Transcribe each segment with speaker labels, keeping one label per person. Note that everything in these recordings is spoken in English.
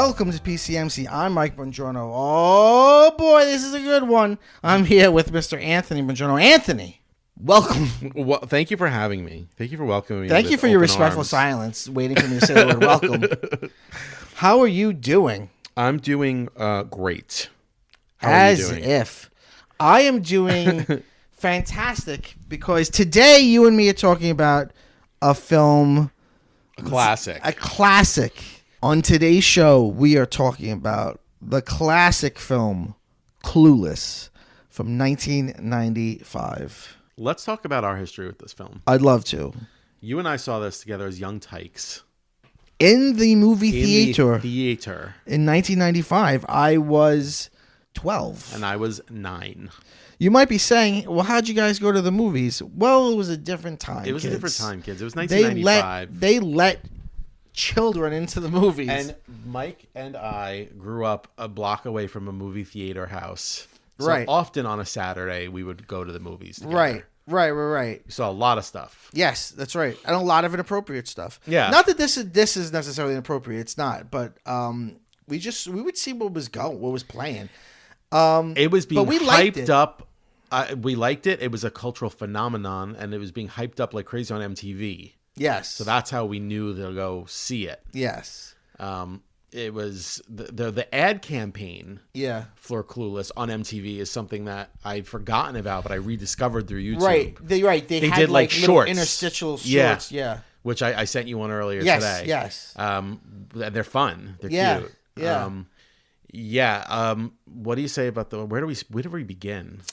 Speaker 1: Welcome to PCMC. I'm Mike Bongiorno. Oh boy, this is a good one. I'm here with Mr. Anthony Bongiorno. Anthony, welcome.
Speaker 2: Well, thank you for having me. Thank you for welcoming me.
Speaker 1: Thank you for your respectful silence, waiting for me to say the word welcome. How are you doing?
Speaker 2: I'm doing great. How are you doing?
Speaker 1: If I am doing fantastic, because today you and me are talking about a film,
Speaker 2: A classic.
Speaker 1: a classic. On today's show, we are talking about the classic film Clueless from 1995.
Speaker 2: Let's talk about our history with this film.
Speaker 1: I'd love to.
Speaker 2: You and I saw this together as young tykes.
Speaker 1: In the movie
Speaker 2: In
Speaker 1: theater
Speaker 2: the theater.
Speaker 1: in 1995, I was 12.
Speaker 2: And I was 9.
Speaker 1: You might be saying, well, how'd you guys go to the movies? Well, it was a different time,
Speaker 2: It was
Speaker 1: kids.
Speaker 2: a different time, kids. It was 1995.
Speaker 1: They let children into the movies.
Speaker 2: And Mike and I grew up a block away from a movie theater house. So
Speaker 1: Right.
Speaker 2: often on a Saturday, we would go to the movies together.
Speaker 1: Right.
Speaker 2: We saw a lot of stuff.
Speaker 1: Yes, that's right. And a lot of inappropriate stuff.
Speaker 2: Yeah.
Speaker 1: Not that this is necessarily inappropriate. It's not. But we would see what was playing.
Speaker 2: It was being
Speaker 1: but we liked
Speaker 2: hyped
Speaker 1: it.
Speaker 2: up. We liked it. It was a cultural phenomenon, and it was being hyped up like crazy on MTV.
Speaker 1: Yes.
Speaker 2: So that's how we knew to go see it.
Speaker 1: Yes.
Speaker 2: It was the ad campaign
Speaker 1: Yeah.
Speaker 2: for Clueless on MTV is something that I'd forgotten about, but I rediscovered through YouTube.
Speaker 1: Right. They had
Speaker 2: did, like,
Speaker 1: little
Speaker 2: shorts.
Speaker 1: interstitial
Speaker 2: Yeah.
Speaker 1: shorts. Yeah.
Speaker 2: Which I sent you one earlier
Speaker 1: Yes.
Speaker 2: today.
Speaker 1: Yes.
Speaker 2: They're fun. They're
Speaker 1: Yeah.
Speaker 2: cute.
Speaker 1: Yeah.
Speaker 2: What do you say about where do we begin?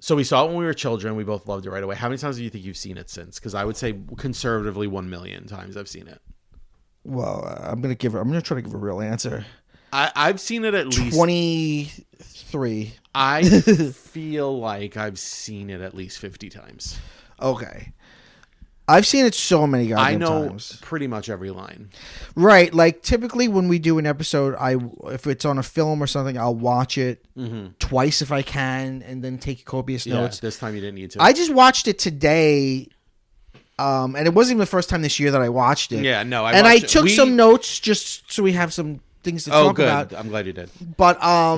Speaker 2: So we saw it when we were children. We both loved it right away. How many times do you think you've seen it since? Because I would say conservatively 1 million times I've seen it.
Speaker 1: Well, I'm gonna try to give a real answer.
Speaker 2: I've seen it at least
Speaker 1: 23.
Speaker 2: I feel like I've seen it at least 50 times.
Speaker 1: Okay. I've seen it so many goddamn times.
Speaker 2: I know pretty much every line.
Speaker 1: Right, like typically when we do an episode, if it's on a film or something, I'll watch it twice if I can, and then take copious notes.
Speaker 2: This time you didn't need to.
Speaker 1: I just watched it today, and it wasn't even the first time this year that I watched it.
Speaker 2: Yeah, no,
Speaker 1: I took some notes just so we have some things to talk about.
Speaker 2: I'm glad you did.
Speaker 1: But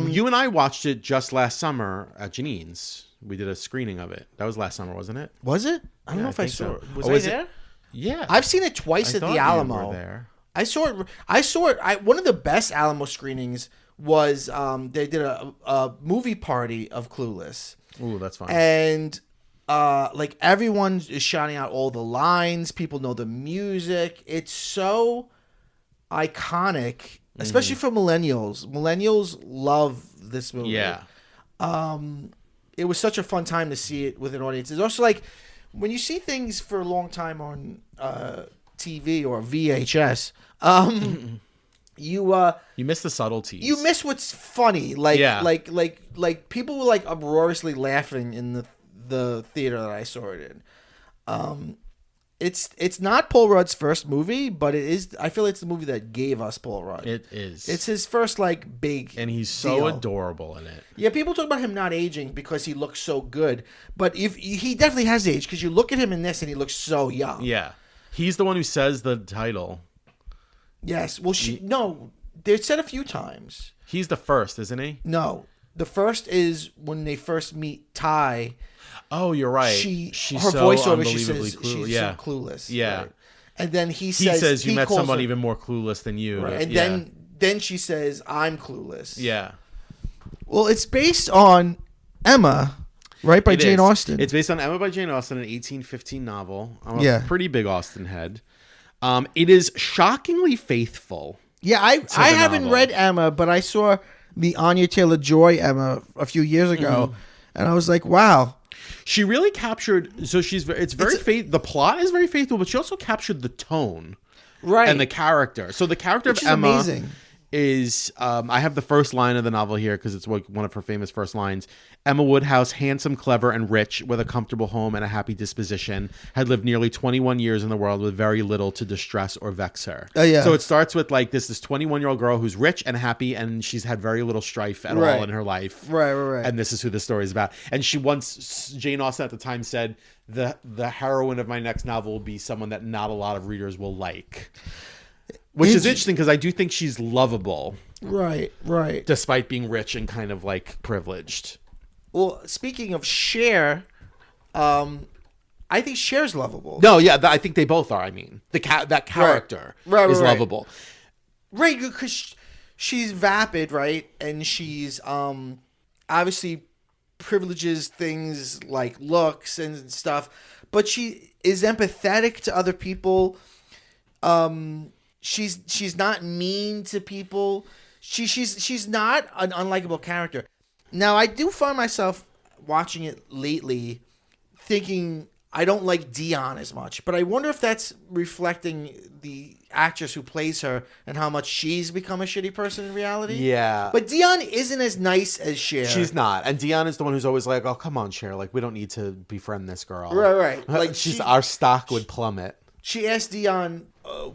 Speaker 2: you and I watched it just last summer at Janine's. We did a screening of it. That was last summer, wasn't it?
Speaker 1: Was it? I don't know if I
Speaker 2: think
Speaker 1: saw
Speaker 2: so.
Speaker 1: it. Was
Speaker 2: Oh,
Speaker 1: I
Speaker 2: is
Speaker 1: there?
Speaker 2: it? Yeah,
Speaker 1: I've seen it twice at the Alamo.
Speaker 2: You were there.
Speaker 1: I saw it. One of the best Alamo screenings was they did a movie party of Clueless.
Speaker 2: Ooh, that's fine.
Speaker 1: And like everyone is shouting out all the lines. People know the music. It's so iconic, especially for millennials. Millennials love this movie.
Speaker 2: Yeah.
Speaker 1: It was such a fun time to see it with an audience. It's also like when you see things for a long time on TV or VHS,
Speaker 2: You miss the subtleties.
Speaker 1: you miss what's funny. Like people were like uproariously laughing in the theater that I saw it in. It's not Paul Rudd's first movie, but it is. I feel it's the movie that gave us Paul Rudd.
Speaker 2: It is.
Speaker 1: It's his first like big,
Speaker 2: and he's so
Speaker 1: deal.
Speaker 2: adorable in it.
Speaker 1: Yeah, people talk about him not aging because he looks so good, but if he definitely has aged because you look at him in this and he looks so young.
Speaker 2: Yeah, he's the one who says the title.
Speaker 1: Yes. Well, no, they said a few times.
Speaker 2: He's the first, isn't he?
Speaker 1: No, the first is when they first meet Ty.
Speaker 2: Oh, you're right.
Speaker 1: She's
Speaker 2: so
Speaker 1: voiceover. She
Speaker 2: unbelievably
Speaker 1: says she's
Speaker 2: yeah.
Speaker 1: so clueless.
Speaker 2: Yeah.
Speaker 1: Right? And then he
Speaker 2: He
Speaker 1: says
Speaker 2: says you met
Speaker 1: calls
Speaker 2: someone
Speaker 1: her-
Speaker 2: even more clueless than you.
Speaker 1: Right. And
Speaker 2: yeah.
Speaker 1: then she says, "I'm clueless."
Speaker 2: Yeah.
Speaker 1: Well, it's based on Emma, right, by
Speaker 2: It
Speaker 1: Jane
Speaker 2: is.
Speaker 1: Austen.
Speaker 2: It's based on Emma by Jane Austen, an 1815 novel. I'm a
Speaker 1: Yeah.
Speaker 2: pretty big Austen head. It is shockingly faithful.
Speaker 1: Yeah, I
Speaker 2: the
Speaker 1: haven't
Speaker 2: novel.
Speaker 1: read Emma, but I saw the Anya Taylor-Joy Emma a few years ago, and I was like, wow.
Speaker 2: She really captured. So the plot is very faithful, but she also captured the tone,
Speaker 1: Right.
Speaker 2: and the character. So the character
Speaker 1: Which
Speaker 2: of
Speaker 1: is
Speaker 2: Emma
Speaker 1: amazing.
Speaker 2: is I have the first line of the novel here because it's one of her famous first lines. Emma Woodhouse, handsome, clever, and rich, with a comfortable home and a happy disposition, had lived nearly 21 years in the world with very little to distress or vex her.
Speaker 1: Oh, yeah.
Speaker 2: So it starts with like this 21-year-old girl who's rich and happy, and she's had very little strife at all in her life.
Speaker 1: Right.
Speaker 2: And this is who the story is about. And Jane Austen at the time said, the heroine of my next novel will be someone that not a lot of readers will like. Which is interesting because I do think she's lovable.
Speaker 1: Right.
Speaker 2: Despite being rich and kind of like privileged.
Speaker 1: Well, speaking of Cher, I think Cher's lovable.
Speaker 2: No, yeah, I think they both are. I mean, that character is lovable.
Speaker 1: Right, because she's vapid, right? And she's obviously privileges things like looks and stuff, but she is empathetic to other people. She's not mean to people. She's not an unlikable character. Now, I do find myself watching it lately thinking I don't like Dion as much, but I wonder if that's reflecting the actress who plays her and how much she's become a shitty person in reality.
Speaker 2: Yeah.
Speaker 1: But Dion isn't as nice as Cher.
Speaker 2: She's not. And Dion is the one who's always like, oh, come on, Cher. Like, we don't need to befriend this girl.
Speaker 1: Right.
Speaker 2: Like, our stock would plummet.
Speaker 1: She asked Dion,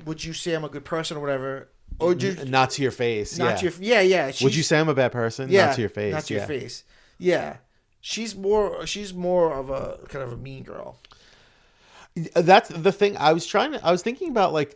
Speaker 1: would you say I'm a good person or whatever? Or
Speaker 2: not to your face.
Speaker 1: Not to your yeah.
Speaker 2: Would you say I'm a bad person?
Speaker 1: Yeah,
Speaker 2: not to your face.
Speaker 1: Not to your face. Yeah. She's more of a kind of a mean girl.
Speaker 2: That's the thing. I was thinking about like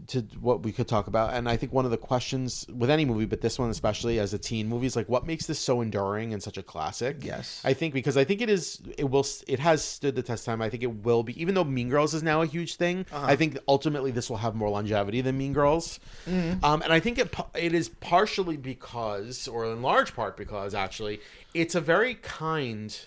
Speaker 2: to what we could talk about, and I think one of the questions with any movie, but this one especially as a teen movie, is like what makes this so enduring and such a classic.
Speaker 1: Yes,
Speaker 2: I think because I think it has stood the test of time. I think it will be, even though Mean Girls is now a huge thing. I think ultimately this will have more longevity than Mean Girls, and I think it is partially because, or in large part because, actually, it's a very kind.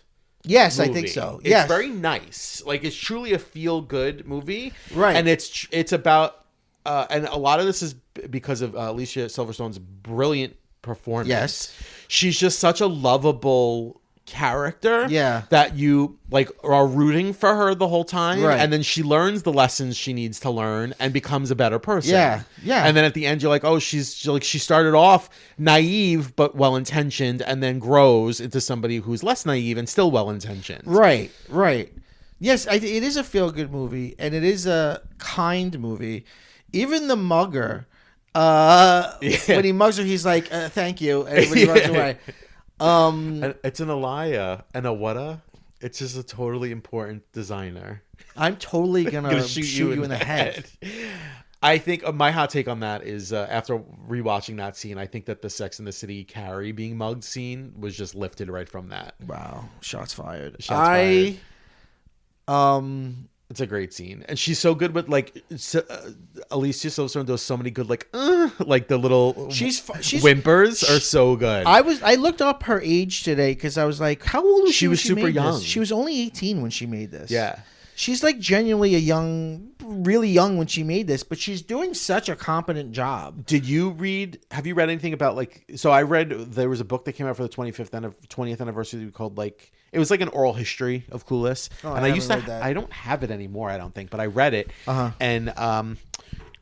Speaker 1: Yes,
Speaker 2: movie.
Speaker 1: I think so.
Speaker 2: It's very nice. Like, it's truly a feel-good movie.
Speaker 1: Right.
Speaker 2: And it's about... and a lot of this is because of Alicia Silverstone's brilliant performance.
Speaker 1: Yes.
Speaker 2: She's just such a lovable character.
Speaker 1: Yeah.
Speaker 2: That you, like, are rooting for her the whole time.
Speaker 1: Right.
Speaker 2: And then she learns the lessons she needs to learn and becomes a better person.
Speaker 1: Yeah.
Speaker 2: And then at the end, you're like, oh, she started off naive but well-intentioned and then grows into somebody who's less naive and still well-intentioned.
Speaker 1: Right. Yes, it is a feel-good movie, and it is a kind movie. Even the mugger, when he mugs her, he's like, thank you, and everybody runs away.
Speaker 2: It's an Aliyah and a whata. It's just a totally important designer.
Speaker 1: I'm totally gonna shoot you in the head.
Speaker 2: I think my hot take on that is after rewatching that scene, I think that the Sex and the City Carrie being mugged scene was just lifted right from that.
Speaker 1: Wow, shots fired.
Speaker 2: It's a great scene, and she's so good with like Alicia Silverstone does so many good like the little she's whimpers are so good.
Speaker 1: I looked up her age today because I was like, how old was she? She was
Speaker 2: super young.
Speaker 1: She was only 18 when she made this.
Speaker 2: Yeah,
Speaker 1: she's like genuinely really young when she made this, but she's doing such a competent job.
Speaker 2: Have you read anything about like? So I read there was a book that came out for the 20th anniversary called like. It was like an oral history of Clueless, and I don't have it anymore, I don't think, but I read it, and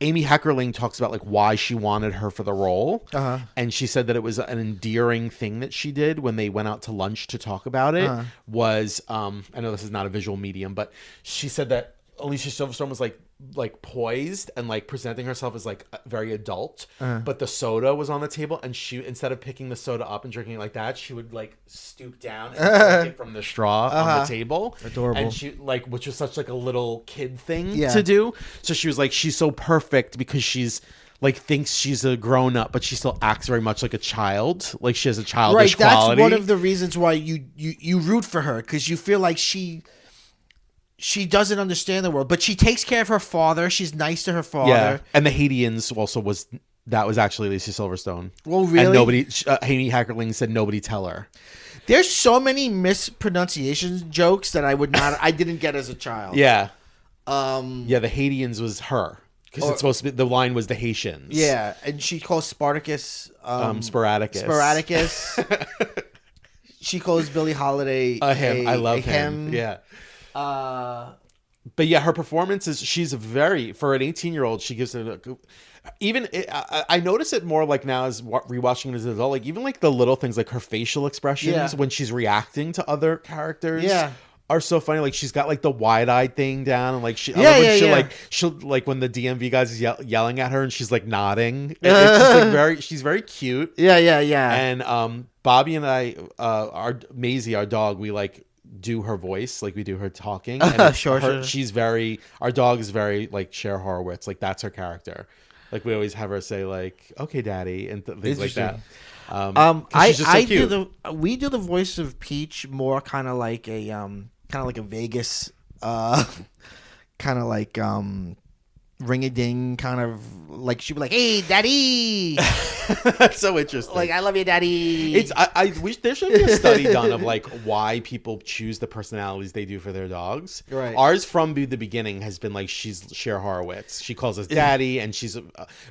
Speaker 2: Amy Heckerling talks about like why she wanted her for the role, and she said that it was an endearing thing that she did when they went out to lunch to talk about it. Was I know this is not a visual medium, but she said that Alicia Silverstone was like poised and like presenting herself as like very adult, but the soda was on the table, and she, instead of picking the soda up and drinking it like that, she would like stoop down and drink it from the straw on the table.
Speaker 1: Adorable.
Speaker 2: And she like, which was such like a little kid thing to do. So she was like, she's so perfect because she's like thinks she's a grown up, but she still acts very much like a child. Like she has a childish quality.
Speaker 1: That's one of the reasons why you root for her, because you feel like she doesn't understand the world, but she takes care of her father. She's nice to her father.
Speaker 2: Yeah, and the Haitians also was actually Alicia Silverstone.
Speaker 1: Well, really?
Speaker 2: And nobody, Amy Heckerling said nobody tell her.
Speaker 1: There's so many mispronunciation jokes that I didn't get as a child.
Speaker 2: Yeah. The Haitians was her. Because it's supposed to be, the line was the Haitians.
Speaker 1: Yeah, and she calls Spartacus...
Speaker 2: Sporadicus.
Speaker 1: Sporadicus. She calls Billie Holiday
Speaker 2: him. I love him. Yeah. But yeah, her performance is, she's very, for an 18-year-old, she gives it I notice it more like now as rewatching it as an adult, like even like the little things like her facial expressions when she's reacting to other characters are so funny. Like she's got like the wide-eyed thing down, and like she'll like when the DMV guys is yelling at her and she's like nodding. It's just like she's very cute. Yeah. And Bobby and I, Maisie, our dog, we like do her voice, like we do her talking. And
Speaker 1: sure.
Speaker 2: She's very, our dog is very like Cher Horowitz, like that's her character. Like we always have her say like, "Okay, Daddy," and things like that.
Speaker 1: We do the voice of Peach more kind of like a Vegas, kind of like ring-a-ding, kind of like she'd be like, "Hey, Daddy."
Speaker 2: That's so interesting.
Speaker 1: Like, "I love you, Daddy."
Speaker 2: I wish there should be a study done of like why people choose the personalities they do for their dogs.
Speaker 1: Right.
Speaker 2: Ours from the beginning has been like she's Cher Horowitz. She calls us Daddy, and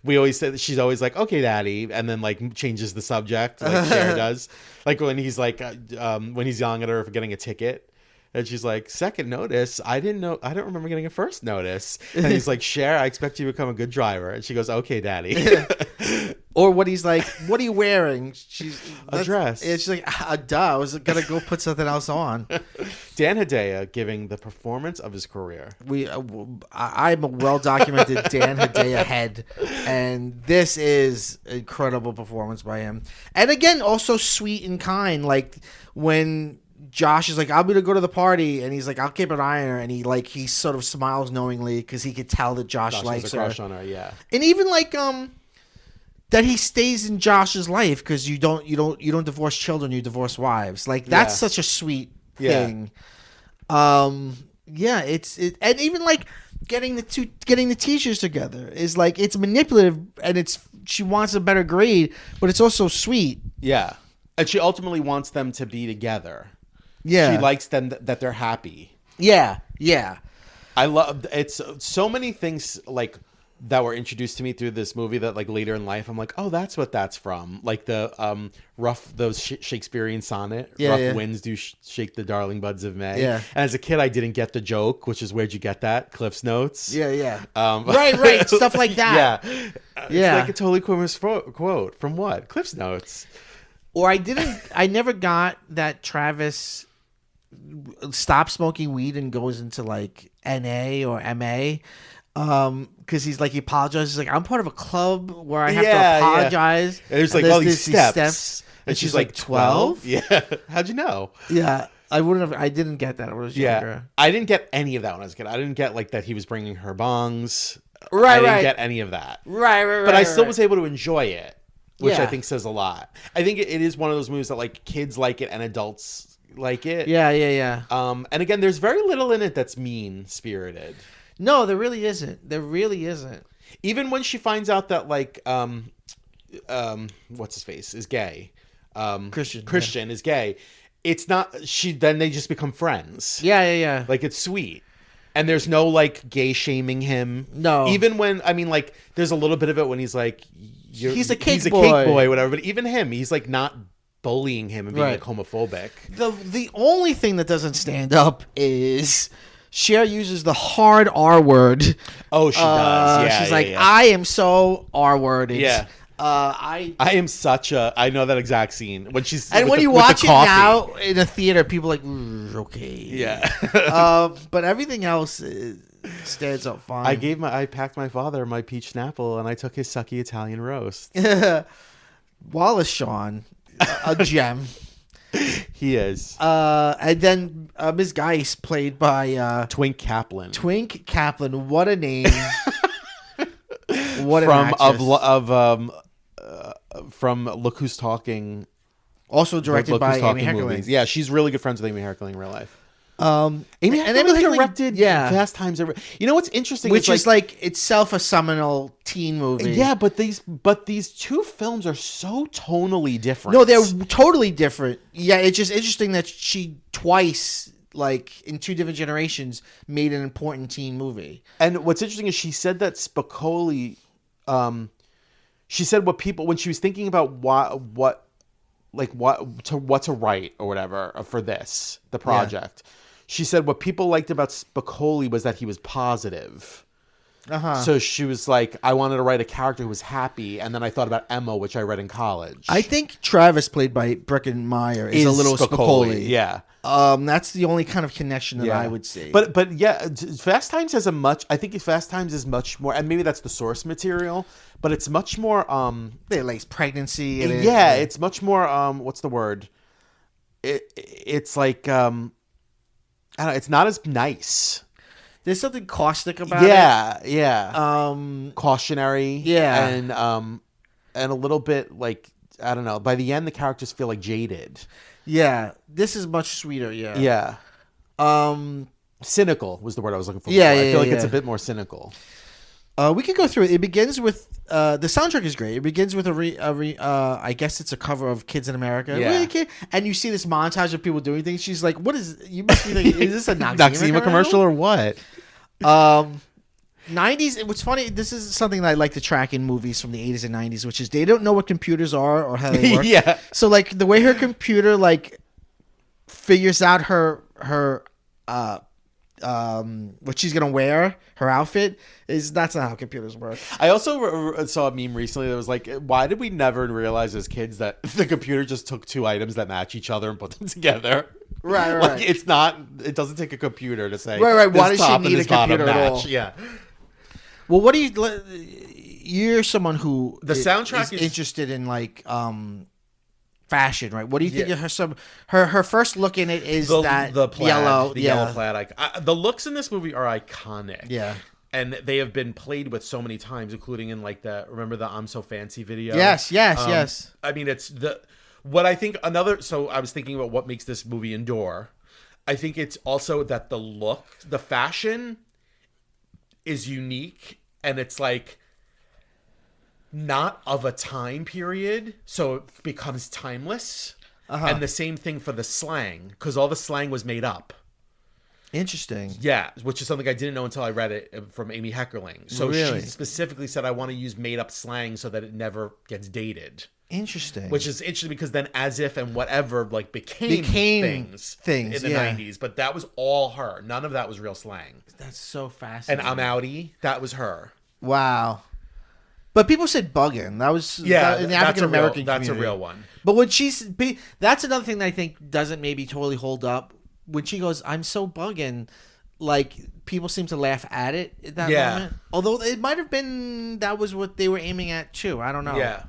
Speaker 2: we always say that she's always like, "Okay, Daddy," and then like changes the subject like Cher does. Like when he's like when he's yelling at her for getting a ticket. And she's like, "Second notice? I don't remember getting a first notice." And he's like, "Cher, I expect you to become a good driver." And she goes, "Okay, Daddy."
Speaker 1: Or what he's like, "What are you wearing?"
Speaker 2: A dress.
Speaker 1: And she's like, "Duh, I was gonna go put something else on."
Speaker 2: Dan Hedaya giving the performance of his career.
Speaker 1: I'm a well-documented Dan Hedaya head, and this is incredible performance by him. And again, also sweet and kind. Like when Josh is like, "I'm gonna go to the party," and he's like, "I'll keep an eye on her," and he sort of smiles knowingly because he could tell that Josh likes
Speaker 2: has a crush on her, yeah.
Speaker 1: And even like that he stays in Josh's life because you don't divorce children, you divorce wives. Like that's such a sweet thing. And even like getting the teachers together is like, it's manipulative and she wants a better grade, but it's also sweet.
Speaker 2: Yeah, and she ultimately wants them to be together.
Speaker 1: Yeah,
Speaker 2: she likes them that they're happy.
Speaker 1: Yeah.
Speaker 2: I love it's so many things like that were introduced to me through this movie that like later in life I'm like, oh, that's what that's from. Like the those Shakespearean sonnet, rough winds do shake the darling buds of May.
Speaker 1: Yeah.
Speaker 2: And as a kid, I didn't get the joke, which is where'd you get that? Cliff's Notes.
Speaker 1: Yeah. Right. Stuff like that.
Speaker 2: It's like a totally quote from what? Cliff's Notes.
Speaker 1: Or I never got that Travis stops smoking weed and goes into like NA or MA. Because he apologizes. He's like, "I'm part of a club where I have to apologize."
Speaker 2: And there's like all these steps. And she's like, 12? Yeah. How'd you know?
Speaker 1: Yeah. I didn't get that when I was younger.
Speaker 2: I didn't get any of that when I was a kid. I didn't get like that he was bringing her bongs.
Speaker 1: Right,
Speaker 2: I didn't get any of that.
Speaker 1: Right.
Speaker 2: But I still was able to enjoy it, which I think says a lot. I think it is one of those movies that like kids like it and adults like it.
Speaker 1: Yeah.
Speaker 2: And again, there's very little in it that's mean-spirited.
Speaker 1: No, there really isn't.
Speaker 2: Even when she finds out that like what's his face is gay, Christian is gay. It's not then they just become friends.
Speaker 1: Yeah.
Speaker 2: Like it's sweet. And there's no like gay shaming him.
Speaker 1: No.
Speaker 2: Even when like there's a little bit of it when he's like
Speaker 1: he's a cake
Speaker 2: boy, whatever, but even him, he's like not bullying him and being like homophobic.
Speaker 1: The only thing that doesn't stand up is Cher uses the hard R word.
Speaker 2: Oh, she does. Yeah,
Speaker 1: she's like, "I am so R-worded."
Speaker 2: Yeah. I am such a. I know that exact scene when she's.
Speaker 1: And when you watch it now in a theater, people are like, okay.
Speaker 2: Yeah.
Speaker 1: But everything else stands up fine.
Speaker 2: I packed my father my peach Snapple, and I took his sucky Italian roast.
Speaker 1: Wallace Shawn, a gem.
Speaker 2: He is.
Speaker 1: And then Ms. Geis, played by
Speaker 2: Twink Kaplan.
Speaker 1: What a name! What an actress.
Speaker 2: From Look Who's Talking.
Speaker 1: Also directed by Amy Heckerling.
Speaker 2: Yeah, she's really good friends with Amy Heckerling in real life.
Speaker 1: Amy Heckerling
Speaker 2: directed Fast Times. You know what's interesting?
Speaker 1: Which is like itself a seminal teen movie.
Speaker 2: Yeah, but these two films are so tonally different.
Speaker 1: No, they're totally different. Yeah, it's just interesting that she twice, like in two different generations, made an important teen movie.
Speaker 2: And what's interesting is she said that Spicoli, she said what people when she was thinking about what to write or whatever for the project. Yeah. She said what people liked about Spicoli was that he was positive. So she was like, I wanted to write a character who was happy, and then I thought about Emma, which I read in college.
Speaker 1: I think Travis, played by Breckin Meyer, is a little Spicoli.
Speaker 2: Yeah.
Speaker 1: That's the only kind of connection that I would see.
Speaker 2: But yeah, Fast Times has I think Fast Times is much more, and maybe that's the source material, but it's much more
Speaker 1: they like pregnancy in it.
Speaker 2: Yeah, it's much more what's the word? It's like I don't know, it's not as nice.
Speaker 1: There's something caustic about
Speaker 2: it.
Speaker 1: Yeah.
Speaker 2: Cautionary.
Speaker 1: Yeah.
Speaker 2: And a little bit like, I don't know. By the end, the characters feel like jaded.
Speaker 1: Yeah. This is much sweeter. Yeah.
Speaker 2: Yeah. Cynical was the word I was looking for.
Speaker 1: Yeah.
Speaker 2: I feel like it's a bit more cynical.
Speaker 1: We can go through it. It begins with the soundtrack is great. It begins with I guess it's a cover of Kids in America.
Speaker 2: Yeah.
Speaker 1: And you see this montage of people doing things. She's like, "What is?" You must be thinking, "Is this a
Speaker 2: Noxzema commercial or what?"
Speaker 1: 90s. What's funny? This is something that I like to track in movies from the 80s and 90s, which is they don't know what computers are or how they work.
Speaker 2: Yeah.
Speaker 1: So like the way her computer like figures out her what she's gonna wear, her outfit, that's not how computers work.
Speaker 2: I also saw a meme recently that was like, why did we never realize as kids that the computer just took two items that match each other and put them together?
Speaker 1: Right.
Speaker 2: Like it doesn't take a computer to say
Speaker 1: right. Why
Speaker 2: this
Speaker 1: does she
Speaker 2: top and
Speaker 1: need a
Speaker 2: this bottom
Speaker 1: computer at all?
Speaker 2: match? Yeah.
Speaker 1: Well, what do you're someone who
Speaker 2: the soundtrack
Speaker 1: is interested in like fashion, right? What do you think her first look in it is
Speaker 2: the plaid,
Speaker 1: yellow,
Speaker 2: yellow plaid. The looks in this movie are iconic.
Speaker 1: Yeah.
Speaker 2: And they have been played with so many times, including in like remember the I'm So Fancy video?
Speaker 1: Yes.
Speaker 2: I mean, it's so I was thinking about what makes this movie endure. I think it's also that the fashion is unique, and it's like not of a time period, so it becomes timeless. And the same thing for the slang, because all the slang was made up.
Speaker 1: Interesting.
Speaker 2: Yeah, which is something I didn't know until I read it from Amy Heckerling. So
Speaker 1: really?
Speaker 2: She specifically said, I want to use made up slang so that it never gets dated.
Speaker 1: Interesting.
Speaker 2: Which is interesting because then As If and whatever like became things in the 90s. But that was all her. None of that was real slang.
Speaker 1: That's so fascinating.
Speaker 2: And I'm Outie, that was her.
Speaker 1: Wow. But people said bugging. That was in the African American community.
Speaker 2: That's a real one.
Speaker 1: But when that's another thing that I think doesn't maybe totally hold up. When she goes, I'm so bugging, like people seem to laugh at it at that moment. Although it might have been that was what they were aiming at too. I don't know.
Speaker 2: Yeah.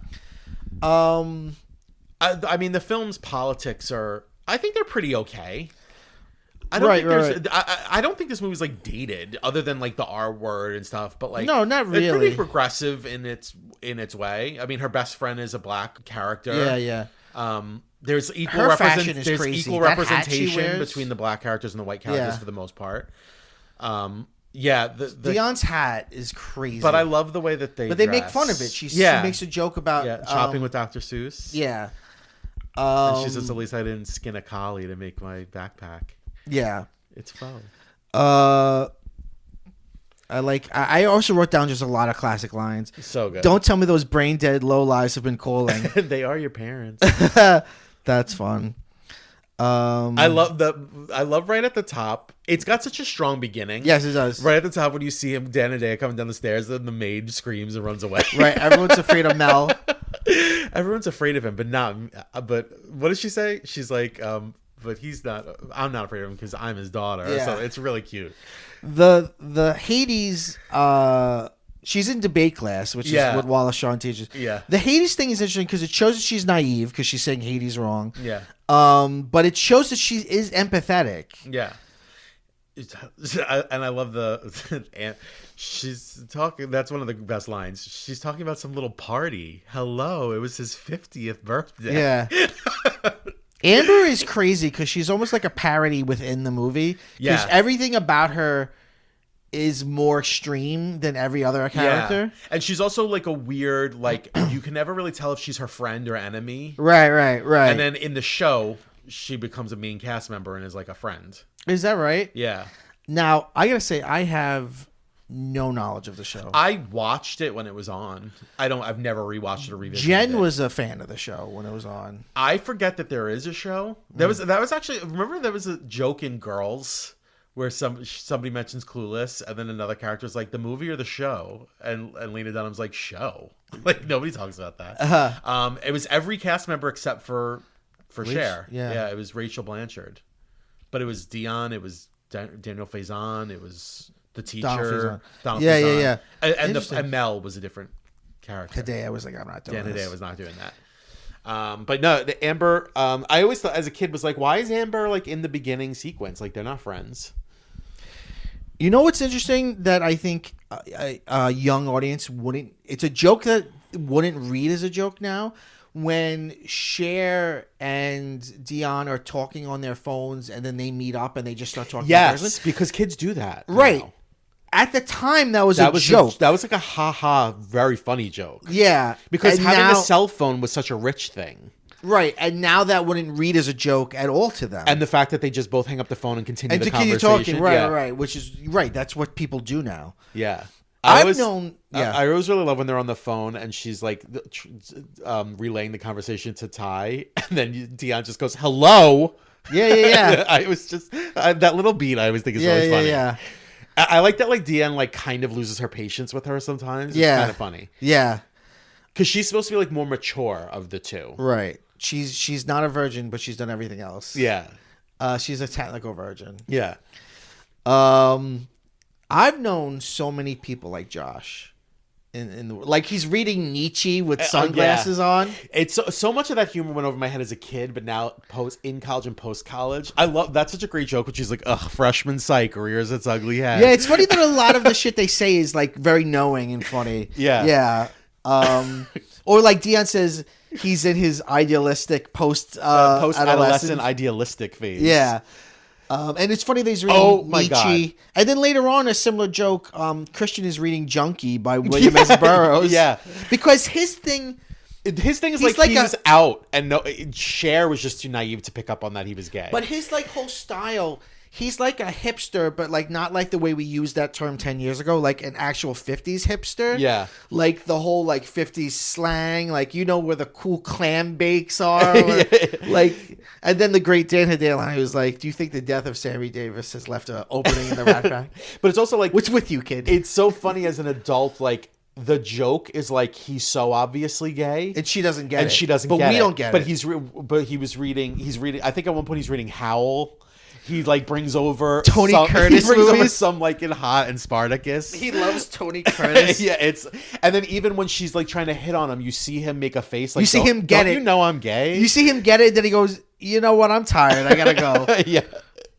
Speaker 2: I mean, the film's politics I think they're pretty okay. I don't think this movie's like dated, other than like the R word and stuff. But like,
Speaker 1: no, not really.
Speaker 2: It's pretty progressive in its way. I mean, her best friend is a black character.
Speaker 1: Yeah.
Speaker 2: There's equal
Speaker 1: her fashion is crazy.
Speaker 2: Equal representation between the black characters and the white characters for the most part.
Speaker 1: Dion's hat is crazy.
Speaker 2: But I love the way that they
Speaker 1: make fun of it. She makes a joke about
Speaker 2: shopping with Dr. Seuss.
Speaker 1: Yeah.
Speaker 2: And she says, at least I didn't skin a collie to make my backpack.
Speaker 1: Yeah.
Speaker 2: It's fun.
Speaker 1: I also wrote down just a lot of classic lines.
Speaker 2: So good.
Speaker 1: Don't tell me those brain dead low lies have been calling.
Speaker 2: They are your parents.
Speaker 1: That's fun.
Speaker 2: I love right at the top. It's got such a strong beginning.
Speaker 1: Yes, it does.
Speaker 2: Right at the top when you see him, Dan and Dea coming down the stairs, and the maid screams and runs away.
Speaker 1: Right, everyone's afraid of Mel.
Speaker 2: Everyone's afraid of him, but not. But what does she say? She's like, but he's not. I'm not afraid of him because I'm his daughter. Yeah. So it's really cute.
Speaker 1: The Hades. She's in debate class, which is what Wallace Shawn teaches.
Speaker 2: Yeah.
Speaker 1: The Hades thing is interesting because it shows that she's naive because she's saying Hades wrong.
Speaker 2: Yeah.
Speaker 1: But it shows that she is empathetic.
Speaker 2: Yeah. And I love and she's talking. That's one of the best lines. She's talking about some little party. Hello, it was his 50th birthday.
Speaker 1: Yeah. Amber is crazy because she's almost like a parody within the movie. Because everything about her is more extreme than every other character.
Speaker 2: Yeah. And she's also like a weird, like, you can never really tell if she's her friend or enemy.
Speaker 1: Right.
Speaker 2: And then in the show, she becomes a main cast member and is like a friend.
Speaker 1: Is that right?
Speaker 2: Yeah.
Speaker 1: Now, I gotta say, I have no knowledge of the show.
Speaker 2: I watched it when it was on. I've never rewatched it or revisited
Speaker 1: Jen
Speaker 2: it.
Speaker 1: was a fan of the show when it was on.
Speaker 2: I forget that there is a show. That was actually, remember there was a joke in Girls where somebody mentions Clueless, and then another character's like, the movie or the show? And Lena Dunham's like, show. Like, nobody talks about that. It was every cast member except for Cher. Yeah, it was Rachel Blanchard. But it was Dion, it was Daniel Faison, it was the teacher.
Speaker 1: Donald Faison. Yeah.
Speaker 2: And Mel was a different character.
Speaker 1: Today I was like, I'm not doing this.
Speaker 2: Today I was not doing that. But no, the Amber, I always thought as a kid was like, why is Amber like in the beginning sequence? Like, they're not friends.
Speaker 1: You know what's interesting that I think a young audience wouldn't. It's a joke that wouldn't read as a joke now. When Cher and Dion are talking on their phones and then they meet up and they just start talking.
Speaker 2: Yes, because kids do that.
Speaker 1: Right.
Speaker 2: Now.
Speaker 1: At the time, that was a joke.
Speaker 2: That was like a ha-ha, very funny joke.
Speaker 1: Yeah.
Speaker 2: Because having a cell phone was such a rich thing.
Speaker 1: Right. And now that wouldn't read as a joke at all to them.
Speaker 2: And the fact that they just both hang up the phone and continue the conversation.
Speaker 1: Talking. Right. Which is, that's what people do now.
Speaker 2: Yeah.
Speaker 1: I always
Speaker 2: really love when they're on the phone and she's like relaying the conversation to Ty, and then Dion just goes, "Hello."
Speaker 1: Yeah.
Speaker 2: I was just that little beat. I always think is really funny.
Speaker 1: Yeah.
Speaker 2: I like that. Like Dion, like kind of loses her patience with her sometimes. It's kind of funny.
Speaker 1: Yeah,
Speaker 2: because she's supposed to be like more mature of the two.
Speaker 1: Right. She's not a virgin, but she's done everything else.
Speaker 2: Yeah.
Speaker 1: She's a technical virgin.
Speaker 2: Yeah.
Speaker 1: I've known so many people like Josh, like he's reading Nietzsche with sunglasses on.
Speaker 2: It's so much of that humor went over my head as a kid, but now in college and post college, I love that's such a great joke. Which is like, ugh, freshman psych rears its ugly head.
Speaker 1: Yeah, it's funny that a lot of the shit they say is like very knowing and funny.
Speaker 2: Yeah.
Speaker 1: Or like Dion says, he's in his idealistic post-adolescent
Speaker 2: idealistic phase.
Speaker 1: Yeah. And it's funny that he's reading Nietzsche. God. And then later on, a similar joke, Christian is reading Junkie by William S. Burroughs.
Speaker 2: Yeah.
Speaker 1: Because his thing is like
Speaker 2: he was out, and Cher was just too naive to pick up on that he was gay.
Speaker 1: But his like whole style, he's like a hipster, but like not like the way we used that term 10 years ago, like an actual 50s hipster.
Speaker 2: Yeah.
Speaker 1: Like the whole like 50s slang, like where the cool clam bakes are. Like, and then the great Dan Hedaya who's like, do you think the death of Sammy Davis has left an opening in the Rat Pack?
Speaker 2: But it's also like,
Speaker 1: what's with you, kid?
Speaker 2: It's so funny as an adult, like, the joke is like he's so obviously gay,
Speaker 1: and she doesn't get it.
Speaker 2: But
Speaker 1: we don't get
Speaker 2: it.
Speaker 1: But
Speaker 2: he's reading. I think at one point he's reading Howl. He like brings over
Speaker 1: Tony Curtis.
Speaker 2: He brings
Speaker 1: movies.
Speaker 2: over some like in Hot and Spartacus.
Speaker 1: He loves Tony Curtis.
Speaker 2: Yeah, and then even when she's like trying to hit on him, you see him make a face. Like,
Speaker 1: you see him get it.
Speaker 2: You know I'm gay.
Speaker 1: You see him get it. Then he goes, "You know what? I'm tired. I gotta go."
Speaker 2: Yeah.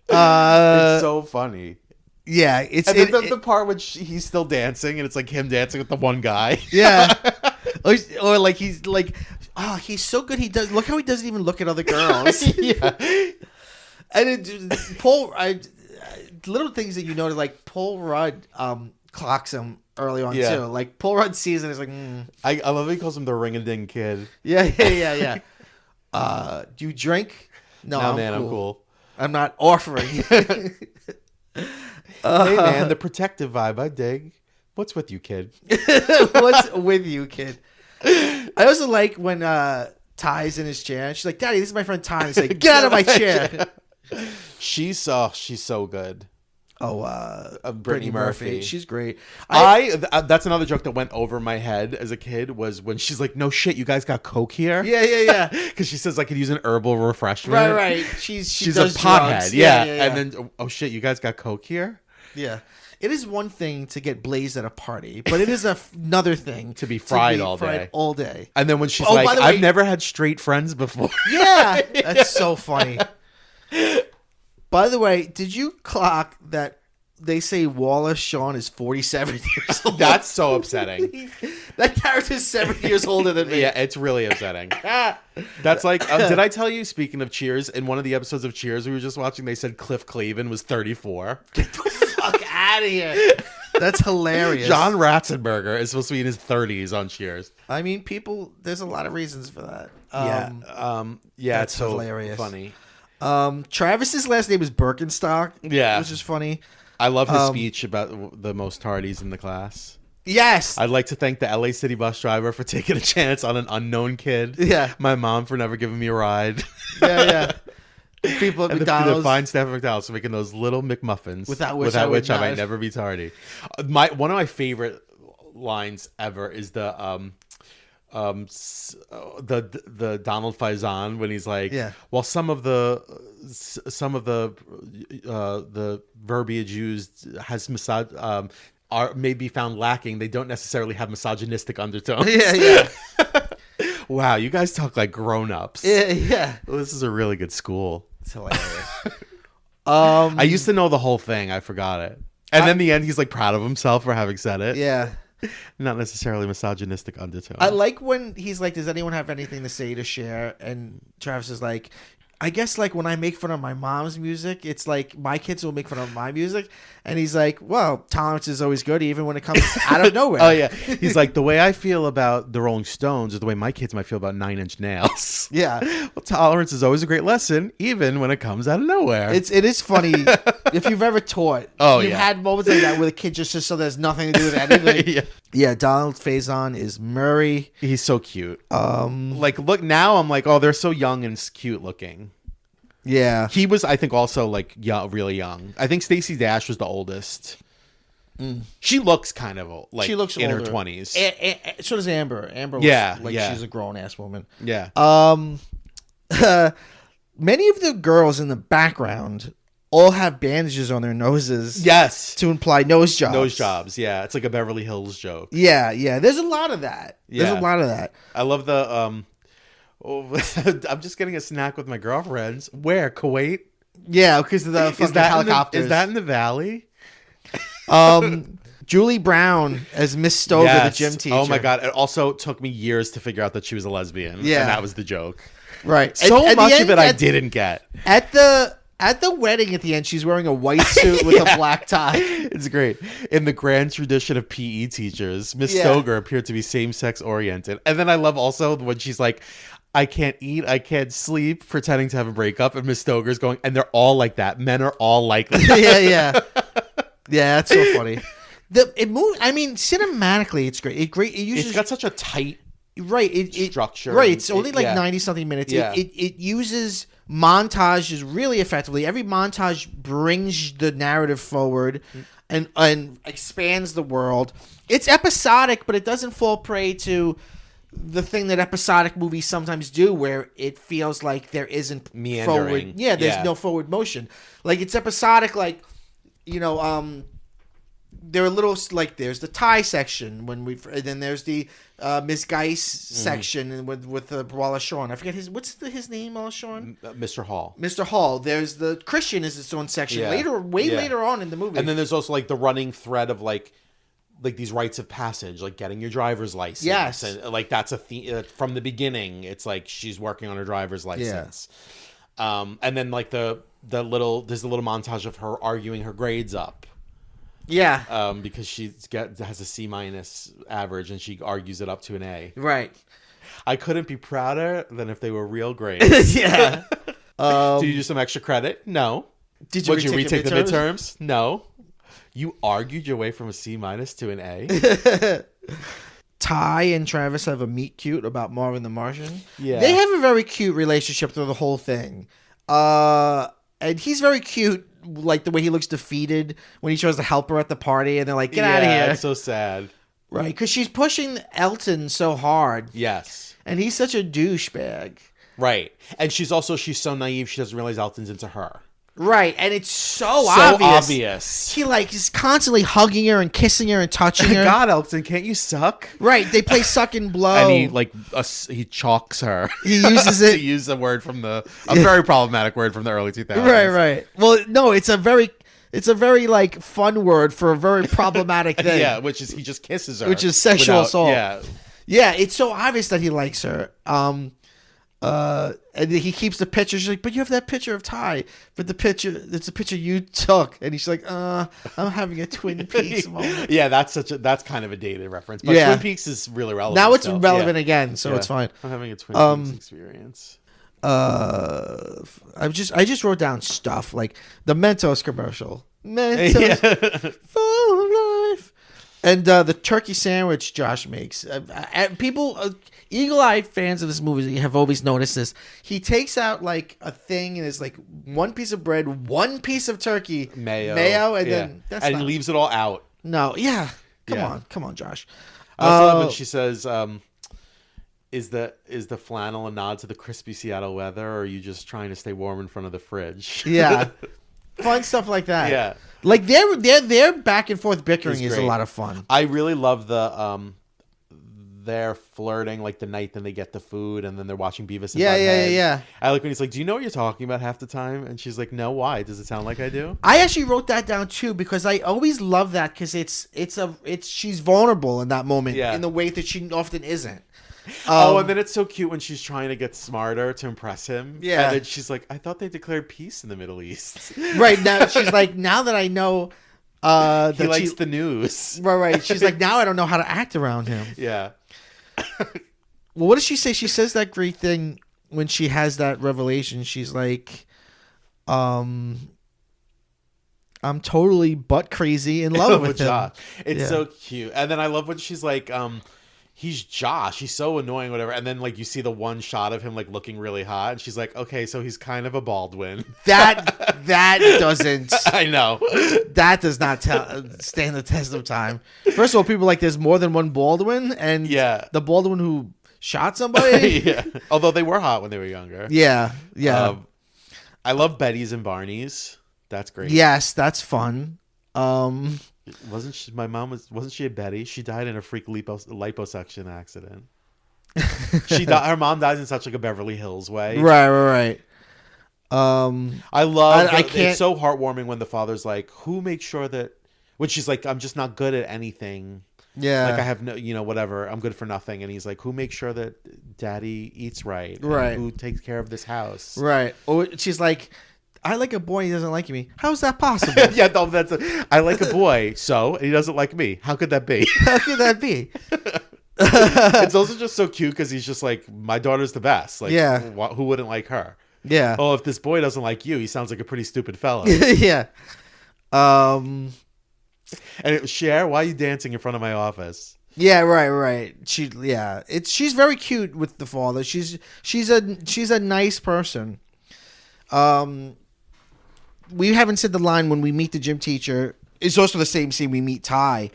Speaker 2: It's so funny.
Speaker 1: Yeah,
Speaker 2: the part when he's still dancing, and it's like him dancing with the one guy.
Speaker 1: Yeah, or like he's like, oh, he's so good. Look how he doesn't even look at other girls.
Speaker 2: Yeah.
Speaker 1: And little things that you notice, like Paul Rudd clocks him early on too. Like Paul Rudd sees it, is like,
Speaker 2: I love he calls him the ring-a-ding kid.
Speaker 1: Yeah. Do you drink? No,
Speaker 2: I'm cool.
Speaker 1: I'm not offering.
Speaker 2: Hey man, the protective vibe, I dig. What's with you, kid?
Speaker 1: What's with you, kid? I also like when Ty's in his chair and she's like, "Daddy, this is my friend Ty." He's like, "Get out of my chair."
Speaker 2: She's so good. Brittany Murphy.
Speaker 1: She's great.
Speaker 2: That's another joke that went over my head as a kid was when she's like, "No shit, you guys got Coke here?"
Speaker 1: Yeah.
Speaker 2: Because she says I could use an herbal refreshment.
Speaker 1: Right. She's
Speaker 2: a pothead.
Speaker 1: Drugs.
Speaker 2: Yeah. And then, oh shit, you guys got Coke here?
Speaker 1: Yeah. It is one thing to get blazed at a party, but it is another thing
Speaker 2: to be fried all day. And then when she's like, "I've never had straight friends before."
Speaker 1: Yeah, that's so funny. By the way, did you clock that they say Wallace Shawn is 47 years old?
Speaker 2: That's so upsetting.
Speaker 1: That character's 7 years older than me.
Speaker 2: Yeah, it's really upsetting. That's like, did I tell you, speaking of Cheers, in one of the episodes of Cheers we were just watching, they said Cliff Clavin was 34.
Speaker 1: Get the fuck out of here. That's hilarious.
Speaker 2: John Ratzenberger is supposed to be in his 30s on Cheers.
Speaker 1: I mean, there's a lot of reasons for that.
Speaker 2: It's so
Speaker 1: hilarious.
Speaker 2: Funny.
Speaker 1: Travis's last name is Birkenstock.
Speaker 2: Yeah.
Speaker 1: Which is funny.
Speaker 2: I love his speech about the most tardies in the class.
Speaker 1: Yes.
Speaker 2: I'd like to thank the LA City bus driver for taking a chance on an unknown kid.
Speaker 1: Yeah.
Speaker 2: My mom for never giving me a ride.
Speaker 1: Yeah. People at McDonald's.
Speaker 2: The fine staff at McDonald's for making those little McMuffins.
Speaker 1: Without which I
Speaker 2: might never be tardy. One of my favorite lines ever is the Donald Faison when he's like, well, some of the verbiage used has may be found lacking. They don't necessarily have misogynistic undertones.
Speaker 1: Yeah.
Speaker 2: Wow, you guys talk like grown-ups.
Speaker 1: Yeah.
Speaker 2: Well, this is a really good school.
Speaker 1: It's hilarious.
Speaker 2: I used to know the whole thing. I forgot it. And then the end, he's like proud of himself for having said it.
Speaker 1: Yeah.
Speaker 2: Not necessarily misogynistic undertone.
Speaker 1: I like when he's like, does anyone have anything to say to share? And Travis is like, I guess like when I make fun of my mom's music, it's like my kids will make fun of my music. And he's like, well, tolerance is always good, even when it comes out of nowhere.
Speaker 2: Oh, yeah. He's like, the way I feel about the Rolling Stones is the way my kids might feel about Nine Inch Nails.
Speaker 1: Yeah.
Speaker 2: Well, tolerance is always a great lesson, even when it comes out of nowhere.
Speaker 1: It is funny. If you've ever taught, you've had moments like that where the kid just so there's nothing to do with anything. Yeah, Donald Faison is Murray.
Speaker 2: He's so cute. Like, look, now I'm like, oh, they're so young and cute looking.
Speaker 1: Yeah.
Speaker 2: He was, I think, also like really young. I think Stacey Dash was the oldest. She looks kind of old, like she looks in older. Her 20s.
Speaker 1: So does Amber. Amber looks like she's a grown ass woman.
Speaker 2: Yeah.
Speaker 1: Many of the girls in the background all have bandages on their noses.
Speaker 2: Yes.
Speaker 1: To imply nose jobs.
Speaker 2: Nose jobs, yeah. It's like a Beverly Hills joke.
Speaker 1: Yeah, yeah. There's a lot of that. There's a lot of that.
Speaker 2: I love the I'm just getting a snack with my girlfriends. Where? Kuwait?
Speaker 1: Yeah, because of the fucking helicopters.
Speaker 2: Is that in the valley?
Speaker 1: Julie Brown as Miss Stover, the gym teacher.
Speaker 2: Oh my God. It also took me years to figure out that she was a lesbian. Yeah. And that was the joke.
Speaker 1: Right.
Speaker 2: So much of it I didn't get.
Speaker 1: At the wedding at the end, she's wearing a white suit with a black tie.
Speaker 2: It's great. In the grand tradition of PE teachers, Miss Stoger appeared to be same-sex oriented. And then I love also when she's like, I can't eat, I can't sleep, pretending to have a breakup. And Miss Stoger's going, and they're all like that. Men are all like that.
Speaker 1: Yeah. Yeah, that's so funny. I mean, cinematically, it's great. It uses,
Speaker 2: it's got such a tight structure.
Speaker 1: Right. It's only like 90-something minutes.
Speaker 2: Yeah.
Speaker 1: It uses montages really effectively. Every montage brings the narrative forward and expands the world. It's episodic, but it doesn't fall prey to the thing that episodic movies sometimes do, where it feels like there isn't
Speaker 2: meandering.
Speaker 1: Forward. Yeah, there's no forward motion. Like it's episodic, like there are little like there's the Thai section and then there's the Miss Geis section and with Wallace Shawn. I forget his name, Wallace Shawn?
Speaker 2: Mr. Hall.
Speaker 1: Mr. Hall. There's the Christian is its own section later on in the movie.
Speaker 2: And then there's also like the running thread of like these rites of passage, like getting your driver's license.
Speaker 1: Yes.
Speaker 2: And like that's a theme from the beginning. It's like she's working on her driver's license. Yeah. And then like there's a little montage of her arguing her grades up.
Speaker 1: Yeah.
Speaker 2: Because she has a C- average and she argues it up to an A.
Speaker 1: Right.
Speaker 2: I couldn't be prouder than if they were real grades.
Speaker 1: Yeah.
Speaker 2: Did you do some extra credit? No. Would you retake the midterms? No. You argued your way from a C- to an A.
Speaker 1: Ty and Travis have a meet cute about Marvin the Martian.
Speaker 2: Yeah.
Speaker 1: They have a very cute relationship through the whole thing. And he's very cute, like the way he looks defeated when he tries to help her at the party, and they're like, "Get out of here!"
Speaker 2: It's so sad,
Speaker 1: right? Because she's pushing Elton so hard.
Speaker 2: Yes,
Speaker 1: and he's such a douchebag.
Speaker 2: Right, and she's so naive. She doesn't realize Elton's into her.
Speaker 1: Right, and it's so obvious.
Speaker 2: He
Speaker 1: is constantly hugging her and kissing her and touching her.
Speaker 2: God, Elton, can't you suck?
Speaker 1: Right, they play suck and blow.
Speaker 2: And he chalks her.
Speaker 1: He uses it
Speaker 2: to use a word from a very problematic word from the early 2000s.
Speaker 1: Right. Well, no, it's a very like fun word for a very problematic thing.
Speaker 2: Yeah, which is he just kisses her,
Speaker 1: which is sexual assault.
Speaker 2: Yeah,
Speaker 1: it's so obvious that he likes her. And he keeps the picture. She's like, but you have that picture of Ty. But it's a picture you took. And he's like, I'm having a Twin Peaks moment.
Speaker 2: Yeah, that's kind of a dated reference. But Twin Peaks is really relevant.
Speaker 1: Now it's relevant again, so it's fine.
Speaker 2: I'm having a Twin Peaks experience.
Speaker 1: I just wrote down stuff like the Mentos commercial. Mentos, full of life. And the turkey sandwich Josh makes. People, eagle-eyed fans of this movie have always noticed this. He takes out like a thing and it's like one piece of bread, one piece of turkey, mayo, and then
Speaker 2: he leaves it all out.
Speaker 1: No, yeah. Come on, Josh.
Speaker 2: I also love when she says, "Is the flannel a nod to the crispy Seattle weather, or are you just trying to stay warm in front of the fridge?"
Speaker 1: Yeah. Fun stuff like that.
Speaker 2: Yeah.
Speaker 1: Like their back and forth bickering is a lot of fun.
Speaker 2: I really love the they're flirting like the night, then they get the food, and then they're watching Beavis and
Speaker 1: Yeah.
Speaker 2: I like when he's like, "Do you know what you're talking about half the time?" And she's like, "No, why? Does it sound like I do?"
Speaker 1: I actually wrote that down too because I always love that because she's vulnerable in that moment in the way that she often isn't.
Speaker 2: And then it's so cute when she's trying to get smarter to impress him.
Speaker 1: Yeah.
Speaker 2: And then she's like, I thought they declared peace in the Middle East.
Speaker 1: Right. Now she's like, now that I know
Speaker 2: he likes the news.
Speaker 1: Right. She's like, now I don't know how to act around him.
Speaker 2: Yeah.
Speaker 1: Well, what does she say? She says that great thing when she has that revelation. She's like, I'm totally butt crazy in love with him.
Speaker 2: Josh. It's so cute. And then I love when she's like, he's Josh. He's so annoying, whatever. And then like you see the one shot of him like looking really hot, and she's like, okay, so he's kind of a Baldwin.
Speaker 1: That doesn't.
Speaker 2: I know.
Speaker 1: That does not stand the test of time. First of all, people are like there's more than one Baldwin, and the Baldwin who shot somebody.
Speaker 2: Although they were hot when they were younger.
Speaker 1: Yeah.
Speaker 2: I love Betty's and Barney's. That's great.
Speaker 1: Yes, that's fun.
Speaker 2: Wasn't she a Betty? She died in a freak liposuction accident. Her mom dies in such like a Beverly Hills way.
Speaker 1: Right.
Speaker 2: I love it's so heartwarming when the father's like, who makes sure that when she's like, I'm just not good at anything.
Speaker 1: Yeah.
Speaker 2: Like I have no, whatever. I'm good for nothing. And he's like, who makes sure that daddy eats right?
Speaker 1: Right.
Speaker 2: Who takes care of this house?
Speaker 1: Right. Or she's like, I like a boy, he doesn't like me. How's that possible?
Speaker 2: I like a boy, so he doesn't like me. How could that be?
Speaker 1: How could that be?
Speaker 2: It's also just so cute because he's just like, my daughter's the best. Like, who wouldn't like her?
Speaker 1: Yeah.
Speaker 2: Oh, if this boy doesn't like you, he sounds like a pretty stupid fella.
Speaker 1: Yeah.
Speaker 2: And Cher, why are you dancing in front of my office?
Speaker 1: Yeah, right. She's very cute with the father. She's a nice person. We haven't said the line when we meet the gym teacher. It's also the same scene we meet Ty.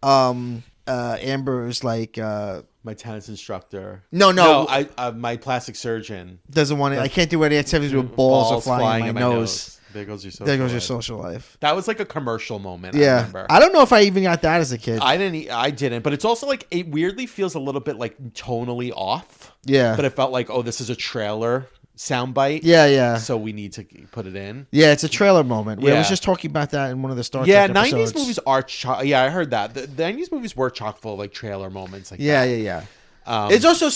Speaker 1: Amber is like
Speaker 2: my tennis instructor.
Speaker 1: No.
Speaker 2: My plastic surgeon
Speaker 1: doesn't want it. I can't do any activities with balls are flying in my nose.
Speaker 2: There goes your
Speaker 1: social life.
Speaker 2: That was like a commercial moment.
Speaker 1: Yeah,
Speaker 2: I remember.
Speaker 1: I don't know if I even got that as a kid.
Speaker 2: I didn't. But it's also like it weirdly feels a little bit like tonally off.
Speaker 1: Yeah.
Speaker 2: But it felt like, oh, this is a trailer soundbite.
Speaker 1: Yeah.
Speaker 2: So we need to put it in.
Speaker 1: Yeah, it's a trailer moment. I was just talking about that in one of the Star Trek episodes.
Speaker 2: 90s movies are I heard that. The 90s movies were chock full of like trailer moments like that.
Speaker 1: Yeah. It's also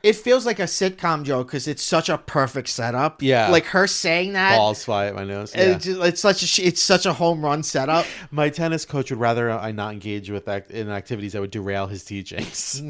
Speaker 1: it feels like a sitcom joke because it's such a perfect setup.
Speaker 2: Yeah.
Speaker 1: Like her saying that.
Speaker 2: Balls fly at my nose. Yeah.
Speaker 1: It's such a home run setup.
Speaker 2: My tennis coach would rather I not engage with in activities that would derail his teachings.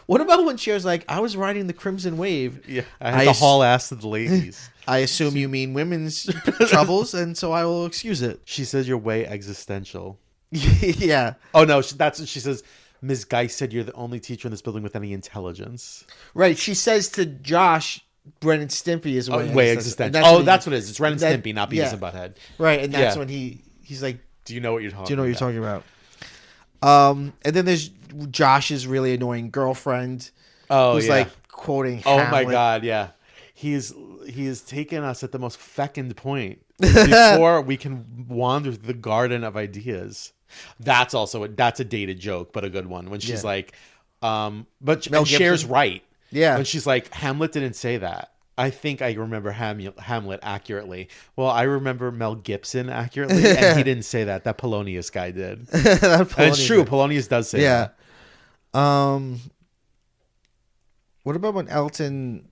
Speaker 1: What about when Cher's like, I was riding the Crimson Wave.
Speaker 2: Yeah. I had to haul ass to the ladies.
Speaker 1: I assume you mean women's troubles, and so I will excuse it.
Speaker 2: She says you're way existential.
Speaker 1: Yeah.
Speaker 2: Oh, no. That's what she says. Ms. Geist said you're the only teacher in this building with any intelligence.
Speaker 1: Right. She says to Josh, Ren and Stimpy is
Speaker 2: way existential. That's what it is. It's Ren and Stimpy, not Beavis and Butthead.
Speaker 1: Right. And that's when he's like,
Speaker 2: do you know what you're talking about?
Speaker 1: And then there's Josh's really annoying girlfriend. Who's like quoting Hamlet.
Speaker 2: Oh my God. Yeah. He has taken us at the most fecund point before we can wander through the garden of ideas. That's a dated joke, but a good one. When she's like, but Cher's right.
Speaker 1: Yeah.
Speaker 2: When she's like, Hamlet didn't say that. I think I remember Hamlet accurately. Well, I remember Mel Gibson accurately, and he didn't say that. That Polonius guy did. And it's true. Polonius does say that.
Speaker 1: What about when Elton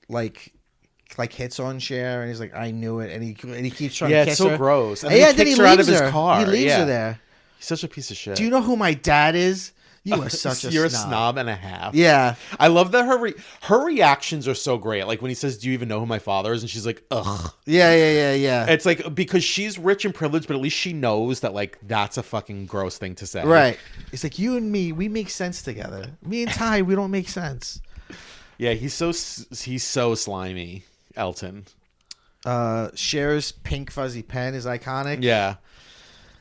Speaker 1: like hits on Cher and he's like, I knew it, and he keeps trying to kiss her.
Speaker 2: Yeah, it's so gross. And
Speaker 1: then
Speaker 2: he kicks her out of his car.
Speaker 1: He leaves her there.
Speaker 2: He's such a piece of shit.
Speaker 1: Do you know who my dad is? You are such a
Speaker 2: You're
Speaker 1: snob.
Speaker 2: a snob and a half.
Speaker 1: Yeah.
Speaker 2: I love that her reactions are so great. Like when he says, do you even know who my father is? And she's like, ugh.
Speaker 1: Yeah.
Speaker 2: It's like, because she's rich and privileged, but at least she knows that like that's a fucking gross thing to say.
Speaker 1: Right. It's like, you and me, we make sense together. Me and Ty, we don't make sense.
Speaker 2: Yeah, he's so slimy, Elton.
Speaker 1: Cher's pink fuzzy pen is iconic.
Speaker 2: Yeah.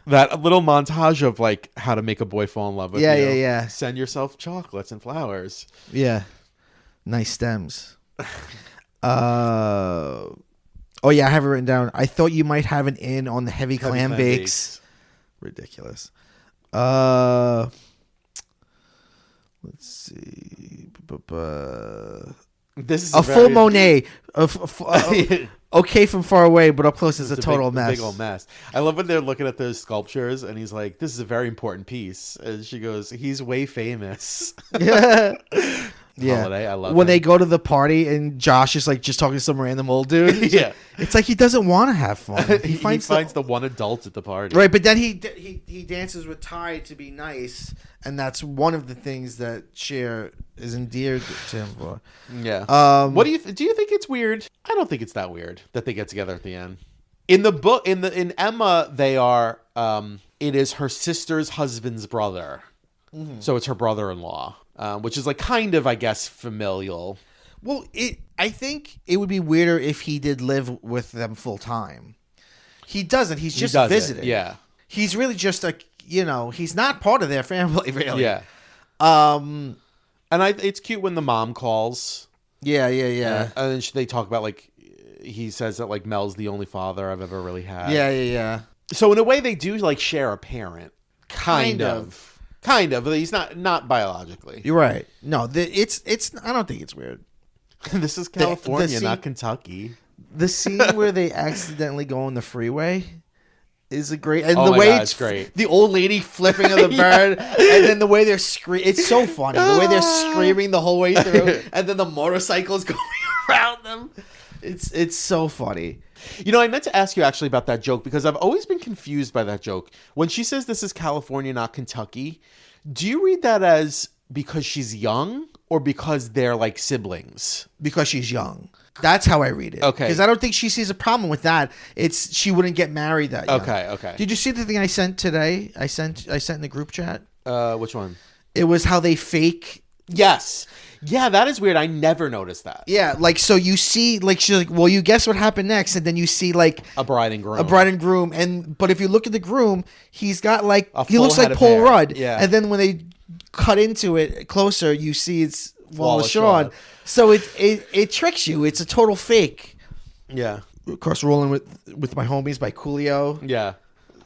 Speaker 2: That little montage of like how to make a boy fall in love with you.
Speaker 1: Yeah.
Speaker 2: Send yourself chocolates and flowers.
Speaker 1: Yeah. Nice stems. Oh yeah, I have it written down. I thought you might have an in on the heavy clam bakes. Ridiculous. Let's see.
Speaker 2: This is
Speaker 1: a full Monet. Okay from far away, but up close is a total mess.
Speaker 2: Big old mess. I love when they're looking at those sculptures, and he's like, "This is a very important piece," and she goes, "He's way famous."
Speaker 1: Yeah. Yeah,
Speaker 2: Holiday, I love
Speaker 1: when
Speaker 2: him.
Speaker 1: they go to the party and Josh is like just talking to some random old dude.
Speaker 2: Yeah,
Speaker 1: it's like he doesn't want to have fun.
Speaker 2: He finds the one adult at the party,
Speaker 1: right? But then he dances with Ty to be nice, and that's one of the things that Cher is endeared to him for.
Speaker 2: Yeah. What do you think it's weird? I don't think it's that weird that they get together at the end. In the book, in Emma, they are. It is her sister's husband's brother, so it's her brother-in-law. Which is like kind of, I guess, familial.
Speaker 1: Well, I think it would be weirder if he did live with them full time. He doesn't. He's just visiting.
Speaker 2: Yeah.
Speaker 1: He's really just he's not part of their family, really.
Speaker 2: Yeah. And it's cute when the mom calls.
Speaker 1: Yeah.
Speaker 2: And then they talk about, like, he says that, like, Mel's the only father I've ever really had.
Speaker 1: Yeah.
Speaker 2: So in a way, they do, like, share a parent. Kind of. He's not biologically.
Speaker 1: You're right. No, it's. I don't think it's weird.
Speaker 2: This is California, not Kentucky.
Speaker 1: The scene where they accidentally go on the freeway is a great, and the way it's
Speaker 2: great.
Speaker 1: The old lady flipping of the bird, and then the way they're screaming. It's so funny. The way they're screaming the whole way through, and then the motorcycles going around them. It's so funny.
Speaker 2: You know, I meant to ask you actually about that joke because I've always been confused by that joke. When she says this is California, not Kentucky, do you read that as because she's young or because they're like siblings?
Speaker 1: Because she's young. That's how I read it.
Speaker 2: Okay.
Speaker 1: Because I don't think she sees a problem with that. It's she wouldn't get married that young.
Speaker 2: Okay.
Speaker 1: Did you see the thing I sent today? I sent in the group chat.
Speaker 2: Which one?
Speaker 1: It was how they fake.
Speaker 2: Yes. Yeah, that is weird. I never noticed that.
Speaker 1: Yeah, like so you see, like she's like, well, you guess what happened next, and then you see like
Speaker 2: a bride and groom, but
Speaker 1: if you look at the groom, he's got like he looks
Speaker 2: head
Speaker 1: like
Speaker 2: of
Speaker 1: Paul
Speaker 2: hair.
Speaker 1: Rudd,
Speaker 2: Yeah,
Speaker 1: and then when they cut into it closer, you see it's Wallace
Speaker 2: Shawn.
Speaker 1: So it tricks you. It's a total fake.
Speaker 2: Yeah.
Speaker 1: Of course, Rolling with My Homies by Coolio.
Speaker 2: Yeah.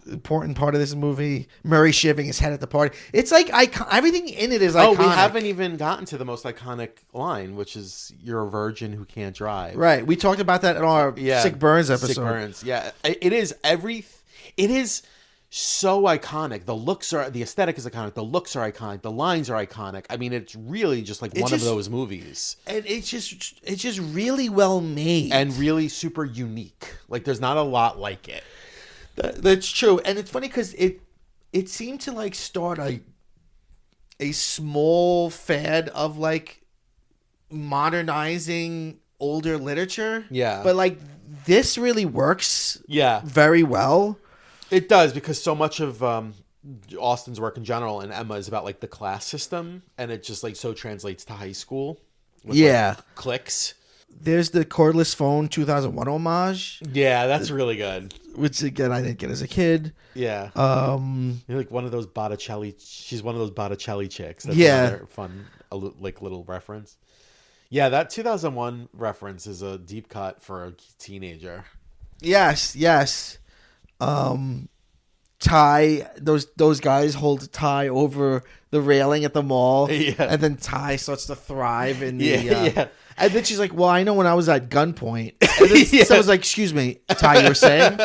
Speaker 1: Important part of this movie. Murray shaving his head at the party. It's like everything in it is iconic.
Speaker 2: Oh, we haven't even gotten to the most iconic line, which is "You're a virgin who can't drive."
Speaker 1: Right. We talked about that in our Sick Burns episode.
Speaker 2: Sick Burns. Yeah. It is It is so iconic. The aesthetic is iconic. The looks are iconic. The lines are iconic. I mean, it's really just like one of those movies.
Speaker 1: And it's just really well made
Speaker 2: and really super unique. Like there's not a lot like it.
Speaker 1: That's true, and it's funny because it seemed to like start a small fad of like modernizing older literature.
Speaker 2: Yeah,
Speaker 1: but like this really works.
Speaker 2: Yeah,
Speaker 1: very well.
Speaker 2: It does because so much of Austen's work in general and Emma is about like the class system, and it just like so translates to high school. With, like, cliques.
Speaker 1: There's the cordless phone 2001 homage.
Speaker 2: Yeah, that's really good.
Speaker 1: Which again I didn't get as a kid.
Speaker 2: Yeah. You're like one of those Botticelli. She's one of those Botticelli chicks. That's another fun, like little reference. Yeah, that 2001 reference is a deep cut for a teenager.
Speaker 1: Yes. Ty, those guys hold Ty over the railing at the mall, and then Ty starts to thrive in the. And then she's like, "Well, I know when I was at gunpoint." And then someone's like, "Excuse me, Ty, you were saying?"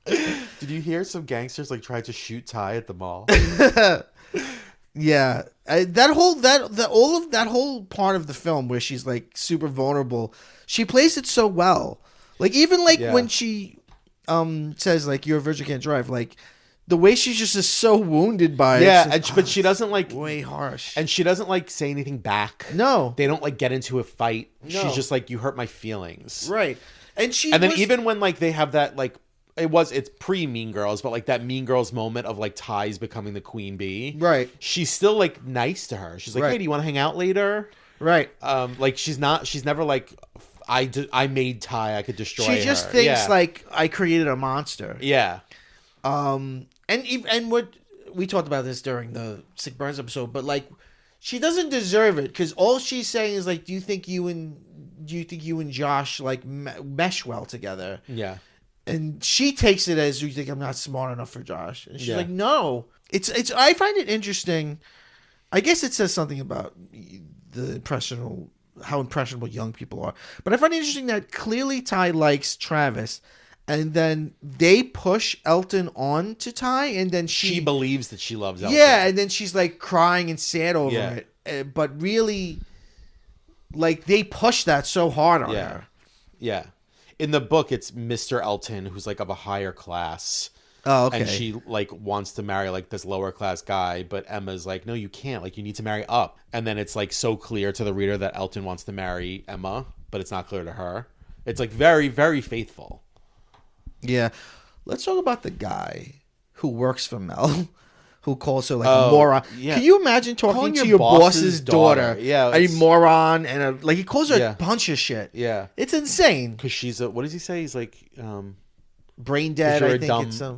Speaker 2: Did you hear some gangsters like try to shoot Ty at the mall?
Speaker 1: Yeah, that whole part of the film where she's like super vulnerable, she plays it so well. Like even like when she says like you're a virgin can't drive, like the way she's just is so wounded by it.
Speaker 2: Yeah, but she doesn't like
Speaker 1: way harsh,
Speaker 2: and she doesn't like say anything back.
Speaker 1: No,
Speaker 2: they don't like get into a fight.
Speaker 1: No.
Speaker 2: She's just like you hurt my feelings,
Speaker 1: right? And
Speaker 2: then even when like they have that like it's pre Mean Girls, but like that Mean Girls moment of like Ty's becoming the queen bee,
Speaker 1: right?
Speaker 2: She's still like nice to her. She's like, hey, do you want to hang out later?
Speaker 1: Right.
Speaker 2: Like she's never like I made Ty, I could destroy her.
Speaker 1: She just thinks like I created a monster.
Speaker 2: Yeah.
Speaker 1: And what we talked about this during the Sick Burns episode, but like she doesn't deserve it because all she's saying is like, do you think you and Josh like mesh well together?
Speaker 2: Yeah.
Speaker 1: And she takes it as, you think I'm not smart enough for Josh, and she's like, no. It's I find it interesting. I guess it says something about how impressionable young people are. But I find it interesting that clearly Ty likes Travis, and then they push Elton on to Ty, and then she
Speaker 2: believes that she loves Elton.
Speaker 1: Yeah, and then she's like crying and sad over it. But really, like they push that so hard on her.
Speaker 2: Yeah. In the book, it's Mr. Elton, who's like of a higher class.
Speaker 1: Oh, okay.
Speaker 2: And she like wants to marry like this lower class guy, but Emma's like, no, you can't. Like, you need to marry up. And then it's like so clear to the reader that Elton wants to marry Emma, but it's not clear to her. It's like very, very faithful.
Speaker 1: Yeah. Let's talk about the guy who works for Mel, who calls her like a moron. Yeah. Can you imagine talking to your boss's daughter?
Speaker 2: Yeah.
Speaker 1: A moron and like he calls her a bunch of shit.
Speaker 2: Yeah.
Speaker 1: It's insane.
Speaker 2: Because she's what does he say? He's like
Speaker 1: brain dead. I think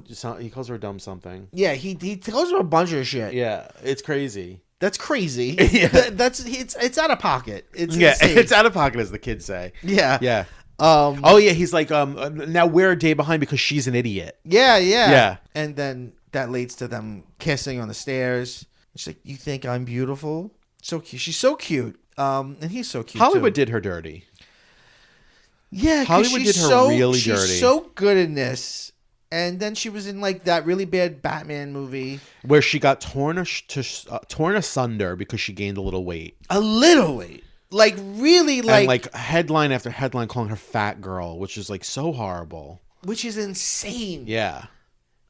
Speaker 2: he calls her a dumb something.
Speaker 1: Yeah, he calls her a bunch of shit.
Speaker 2: Yeah, it's crazy.
Speaker 1: That's crazy. Yeah. It's out of pocket. It's
Speaker 2: insane. It's out of pocket, as the kids say.
Speaker 1: Yeah.
Speaker 2: Yeah. He's like, now we're a day behind because she's an idiot.
Speaker 1: Yeah. And then that leads to them kissing on the stairs. She's like, you think I'm beautiful? So cute. She's so cute. And he's so cute.
Speaker 2: Hollywood
Speaker 1: too.
Speaker 2: did her dirty.
Speaker 1: Yeah,
Speaker 2: Hollywood did her really dirty.
Speaker 1: She's so good in this. And then she was in like that really bad Batman movie
Speaker 2: where she got torn asunder because she gained a little weight.
Speaker 1: A little weight. Like really like
Speaker 2: and like headline after headline calling her fat girl, which is like so horrible.
Speaker 1: Which is insane.
Speaker 2: Yeah.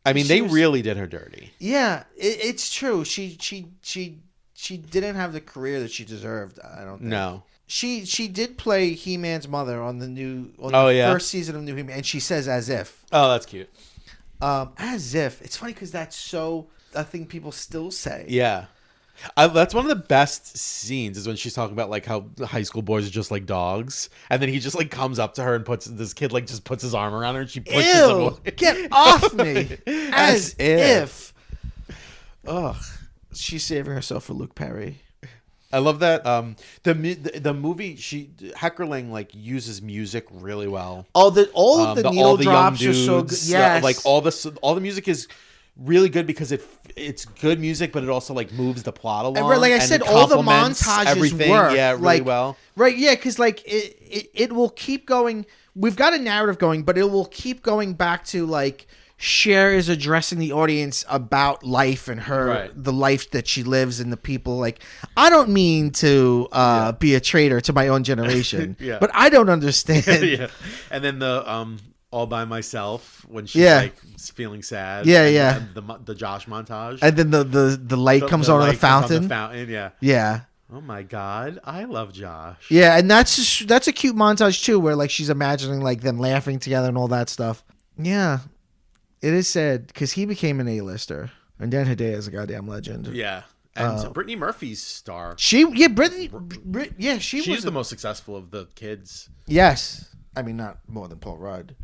Speaker 2: I mean, they really did her dirty.
Speaker 1: Yeah, it's true. She didn't have the career that she deserved, I don't think.
Speaker 2: No.
Speaker 1: She did play He-Man's mother on the first season of New He-Man, and she says "as if."
Speaker 2: Oh, that's cute.
Speaker 1: As if. It's funny because that's so a thing people still say.
Speaker 2: Yeah. That's one of the best scenes is when she's talking about like how high school boys are just like dogs, and then he just like comes up to her and puts his arm around her and she pushes him away.
Speaker 1: Get off me! As if. Ugh. She's saving herself for Luke Perry.
Speaker 2: I love that. The movie Heckerling like uses music really well.
Speaker 1: All of the needle drops are so good. Yes.
Speaker 2: Like all the music is really good because it's good music, but it also like moves the plot along.
Speaker 1: And like I said, all the montages work.
Speaker 2: Yeah, really
Speaker 1: like,
Speaker 2: well.
Speaker 1: Right, yeah, because like it will keep going. We've got a narrative going, but it will keep going back to like Cher is addressing the audience about life and the life that she lives and the people. Like, I don't mean to be a traitor to my own generation, but I don't understand.
Speaker 2: Yeah. And then the all by myself when she's like feeling sad.
Speaker 1: Yeah.
Speaker 2: And the Josh montage.
Speaker 1: And then the light comes on the fountain. Yeah.
Speaker 2: Oh my God, I love Josh.
Speaker 1: Yeah, and that's a cute montage too, where like she's imagining like them laughing together and all that stuff. Yeah. It is sad because he became an A-lister, and Dan Hedaya is a goddamn legend.
Speaker 2: Yeah, and Brittany Murphy's star.
Speaker 1: She's
Speaker 2: the most successful of the kids.
Speaker 1: Yes, I mean not more than Paul Rudd,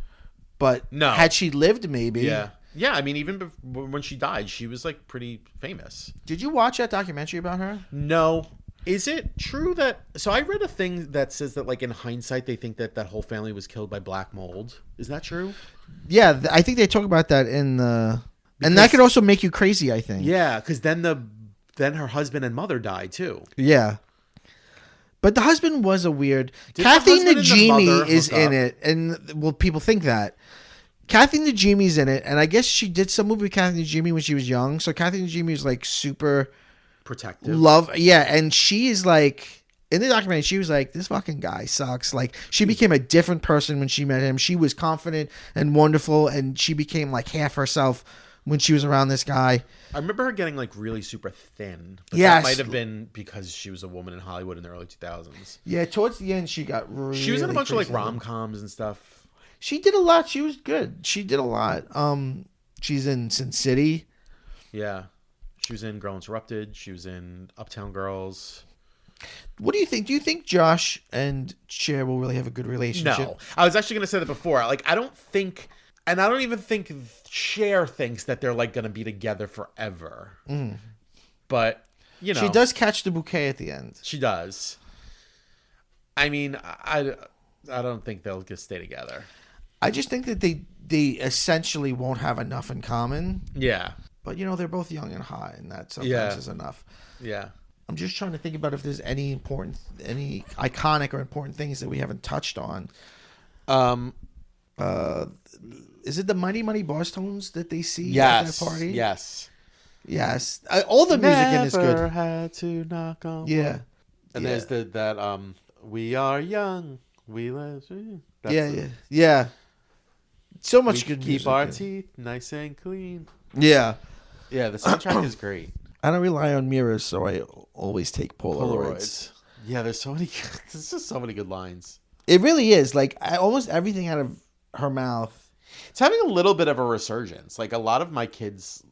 Speaker 1: but had she lived, maybe.
Speaker 2: Yeah. I mean, even when she died, she was like pretty famous.
Speaker 1: Did you watch that documentary about her?
Speaker 2: No. Is it true that... So I read a thing that says that, like, in hindsight, they think that whole family was killed by black mold. Is that true?
Speaker 1: Yeah, I think they talk about that in the... And that could also make you crazy, I think.
Speaker 2: Yeah, because then her husband and mother died, too.
Speaker 1: Yeah. But the husband was a weird... Kathy Najimy is in it, and well, people think that. Kathy Najimy's in it, and I guess she did some movie with Kathy Najimy when she was young, so Kathy Najimy was, like, super...
Speaker 2: protective.
Speaker 1: And she is like in the documentary she was like, this fucking guy sucks. Like she became a different person when she met him. She was confident and wonderful, and she became like half herself when she was around this guy.
Speaker 2: I remember her getting like really super thin, but that might have been because she was a woman in Hollywood in the early 2000s.
Speaker 1: Yeah, towards the end she got really
Speaker 2: she was in a bunch of like rom-coms and stuff.
Speaker 1: She did a lot. She was good. She did a lot. She's in Sin City.
Speaker 2: Yeah. She was in Girl Interrupted. She was in Uptown Girls.
Speaker 1: What do you think? Do you think Josh and Cher will really have a good relationship?
Speaker 2: No. I was actually going to say that before. Like, I don't think, and I don't even think Cher thinks that they're like going to be together forever. Mm. But, you know.
Speaker 1: She does catch the bouquet at the end.
Speaker 2: She does. I mean, I don't think they'll just stay together.
Speaker 1: I just think that they essentially won't have enough in common.
Speaker 2: Yeah.
Speaker 1: But, you know, they're both young and hot, and that sometimes is enough.
Speaker 2: Yeah.
Speaker 1: I'm just trying to think about if there's any iconic or important things that we haven't touched on. Is it the Mighty Mighty Bosstones that they see at that party? Yes. All the music in is good.
Speaker 2: Never had to knock on.
Speaker 1: Yeah.
Speaker 2: And there's that we are young, we live.
Speaker 1: Yeah. So much good music.
Speaker 2: Keep our teeth nice and clean.
Speaker 1: Yeah.
Speaker 2: Yeah, the soundtrack is great.
Speaker 1: I don't rely on mirrors, so I always take Polaroids.
Speaker 2: Yeah, there's just so many good lines.
Speaker 1: It really is. Like, almost everything out of her mouth.
Speaker 2: It's having a little bit of a resurgence. Like, a lot of my kids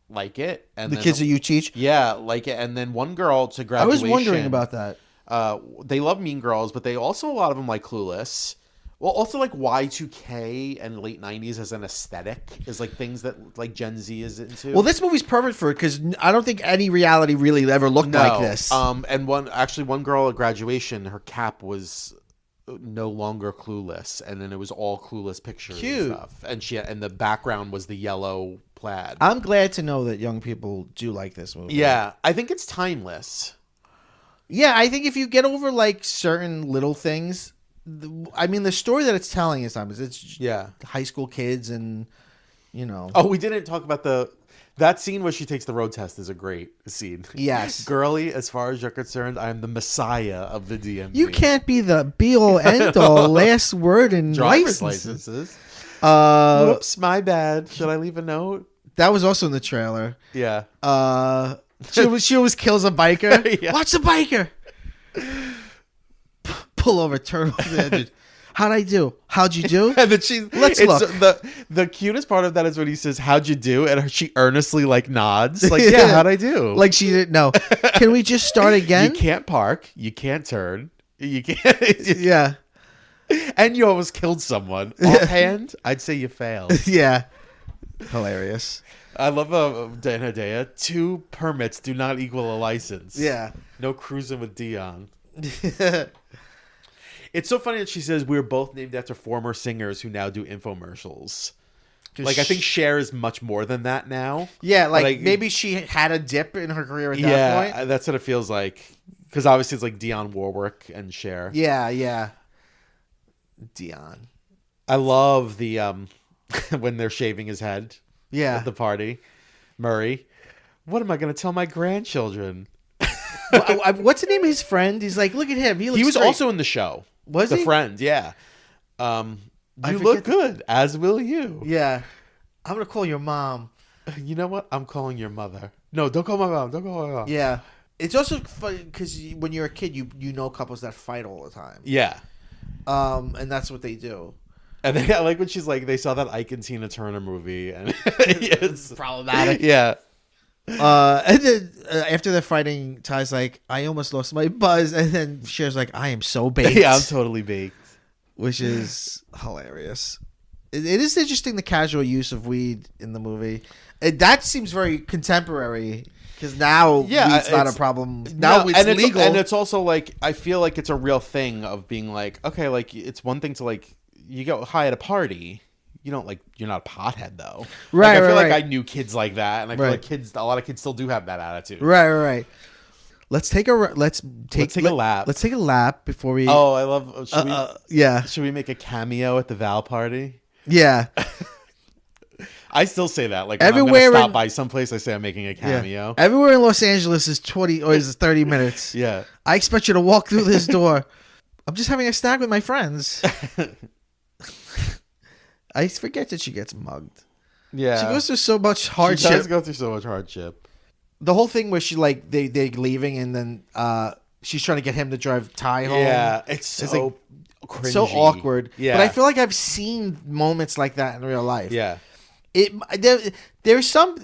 Speaker 2: like it. And
Speaker 1: the kids that you teach?
Speaker 2: Yeah, like it. And then one girl to graduation.
Speaker 1: I was wondering about that.
Speaker 2: They love Mean Girls, but they also, a lot of them like Clueless. Well, also like Y2K and late 90s as an aesthetic is like things that like Gen Z is into.
Speaker 1: Well, this movie's perfect for it because I don't think any reality really ever looked like this.
Speaker 2: And one girl at graduation, her cap was no longer Clueless, and then it was all Clueless pictures and stuff. And the background was the yellow plaid.
Speaker 1: I'm glad to know that young people do like this movie.
Speaker 2: Yeah, I think it's timeless.
Speaker 1: Yeah, I think if you get over like certain little things, the story that it's telling is timeless. It's high school kids and
Speaker 2: Oh, we didn't talk about that scene where she takes the road test is a great scene.
Speaker 1: Yes.
Speaker 2: Girly, as far as you're concerned, I am the messiah of the DMV.
Speaker 1: You can't be the be-all, end-all, last word in
Speaker 2: driver's licenses. Whoops, my bad. Should I leave a note?
Speaker 1: That was also in the trailer.
Speaker 2: Yeah.
Speaker 1: She always kills a biker. Yeah. Watch the biker. Pull over, turn off the engine. How'd I do? How'd you do?
Speaker 2: And then let's look. The cutest part of that is when he says, "How'd you do?" And she earnestly like nods, like, "Yeah, how'd I do?"
Speaker 1: Like she didn't know. Can we just start again?
Speaker 2: You can't park. You can't turn. You can't.
Speaker 1: Yeah.
Speaker 2: And you almost killed someone. Offhand, I'd say you failed.
Speaker 1: Yeah. Hilarious.
Speaker 2: I love Dan Hedaya. 2 permits do not equal a license.
Speaker 1: Yeah.
Speaker 2: No cruising with Dion. It's so funny that she says we're both named after former singers who now do infomercials. Like, I think Cher is much more than that now.
Speaker 1: Yeah, like maybe she had a dip in her career at that point.
Speaker 2: Yeah, that's what it feels like. Because obviously it's like Dionne Warwick and Cher.
Speaker 1: Yeah. Dion.
Speaker 2: I love the when they're shaving his head.
Speaker 1: Yeah.
Speaker 2: At the party. Murray. What am I going to tell my grandchildren?
Speaker 1: What's the name of his friend? He's like, look at him. He
Speaker 2: was also in the show.
Speaker 1: Was he?
Speaker 2: The friend, yeah. You look good, as will you.
Speaker 1: Yeah. I'm going to call your mom.
Speaker 2: You know what? I'm calling your mother. No, don't call my mom. Don't call my mom.
Speaker 1: Yeah. It's also funny because when you're a kid, you know couples that fight all the time.
Speaker 2: Yeah.
Speaker 1: And that's what they do.
Speaker 2: And then, I like when she's like, they saw that Ike and Tina Turner movie, and it's
Speaker 1: problematic.
Speaker 2: Yeah.
Speaker 1: And then after they're fighting, Ty's like, I almost lost my buzz. And then Cher's like, I am so baked.
Speaker 2: Yeah, I'm totally baked.
Speaker 1: Which is hilarious. It is interesting the casual use of weed in the movie. That seems very contemporary because now weed's not a problem. Now it's legal.
Speaker 2: And it's also like, I feel like it's a real thing of being like, okay, like it's one thing to like, you go high at a party. You don't like, you're not a pothead though.
Speaker 1: Right.
Speaker 2: Like, I feel
Speaker 1: like
Speaker 2: I knew kids like that. And I feel like a lot of kids still do have that attitude.
Speaker 1: Right. Let's take a lap.
Speaker 2: Let's take a
Speaker 1: lap before we.
Speaker 2: Oh, I love. Should we make a cameo at the Val party?
Speaker 1: Yeah.
Speaker 2: I still say that. Like, everywhere I'm gonna stop by someplace, I say I'm making a cameo.
Speaker 1: Yeah. Everywhere in Los Angeles is 20 or is 30 minutes.
Speaker 2: Yeah.
Speaker 1: I expect you to walk through this door. I'm just having a snack with my friends. I forget that she gets mugged.
Speaker 2: Yeah.
Speaker 1: She goes through so much hardship.
Speaker 2: She does go through so much hardship.
Speaker 1: The whole thing where she like they're leaving and then she's trying to get him to drive Ty home.
Speaker 2: Yeah, it's so cringy.
Speaker 1: So awkward.
Speaker 2: Yeah.
Speaker 1: But I feel like I've seen moments like that in real life.
Speaker 2: Yeah.
Speaker 1: There's some,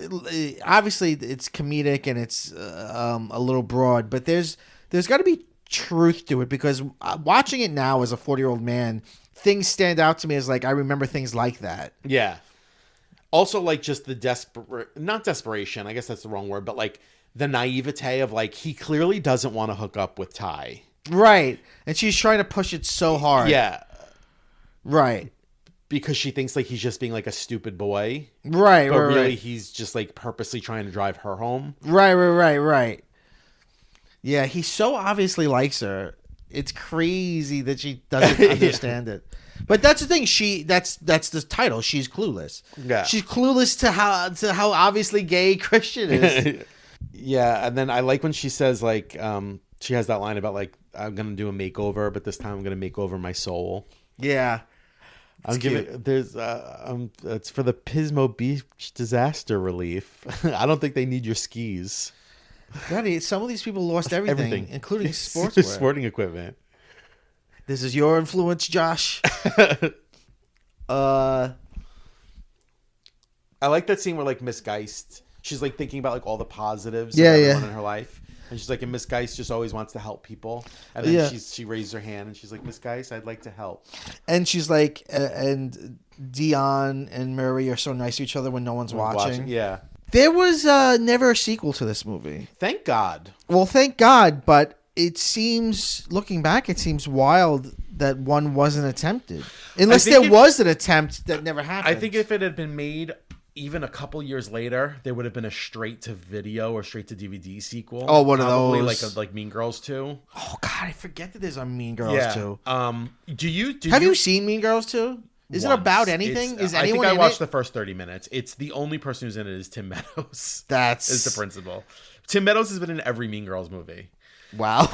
Speaker 1: obviously it's comedic and it's a little broad, but there's got to be truth to it because watching it now as a 40-year-old man, things stand out to me as like I remember things like that.
Speaker 2: Yeah. Also, like just the not desperation, I guess that's the wrong word, but like the naivete of like he clearly doesn't want to hook up with Ty.
Speaker 1: Right. And she's trying to push it so hard.
Speaker 2: Yeah.
Speaker 1: Right.
Speaker 2: Because she thinks like he's just being like a stupid boy.
Speaker 1: Right.
Speaker 2: But really he's just like purposely trying to drive her home.
Speaker 1: Right. Yeah, he so obviously likes her. It's crazy that she doesn't understand it. But that's the thing. That's the title. She's clueless.
Speaker 2: Yeah.
Speaker 1: She's clueless to how obviously gay Christian is.
Speaker 2: Yeah, and then I like when she says like she has that line about like I'm gonna do a makeover, but this time I'm gonna make over my soul.
Speaker 1: Yeah.
Speaker 2: I'm giving there's it's for the Pismo Beach disaster relief. I don't think they need your skis.
Speaker 1: Daddy, some of these people lost everything. Including sportswear.
Speaker 2: Sporting equipment.
Speaker 1: This is your influence, Josh.
Speaker 2: I like that scene where like Miss Geist, she's like thinking about like all the positives of everyone in her life. And she's like, and Miss Geist just always wants to help people. And then she raised her hand and she's like, Miss Geist, I'd like to help.
Speaker 1: And she's like, and Dion and Murray are so nice to each other when no one's watching.
Speaker 2: Yeah.
Speaker 1: There was never a sequel to this movie.
Speaker 2: Thank God.
Speaker 1: Well, thank God, but it seems, looking back, it seems wild that one wasn't attempted. Unless there was an attempt that never happened.
Speaker 2: I think if it had been made even a couple years later, there would have been a straight-to-video or straight-to-DVD sequel.
Speaker 1: Oh, one of those.
Speaker 2: Like Mean Girls 2.
Speaker 1: Oh, God, I forget that there's a Mean Girls 2.
Speaker 2: Have
Speaker 1: you seen Mean Girls 2? Is it about anything? Is anyone
Speaker 2: I think I watched
Speaker 1: it?
Speaker 2: the first 30 minutes. It's the only person who's in it is Tim Meadows.
Speaker 1: Is
Speaker 2: the principal. Tim Meadows has been in every Mean Girls movie.
Speaker 1: Wow.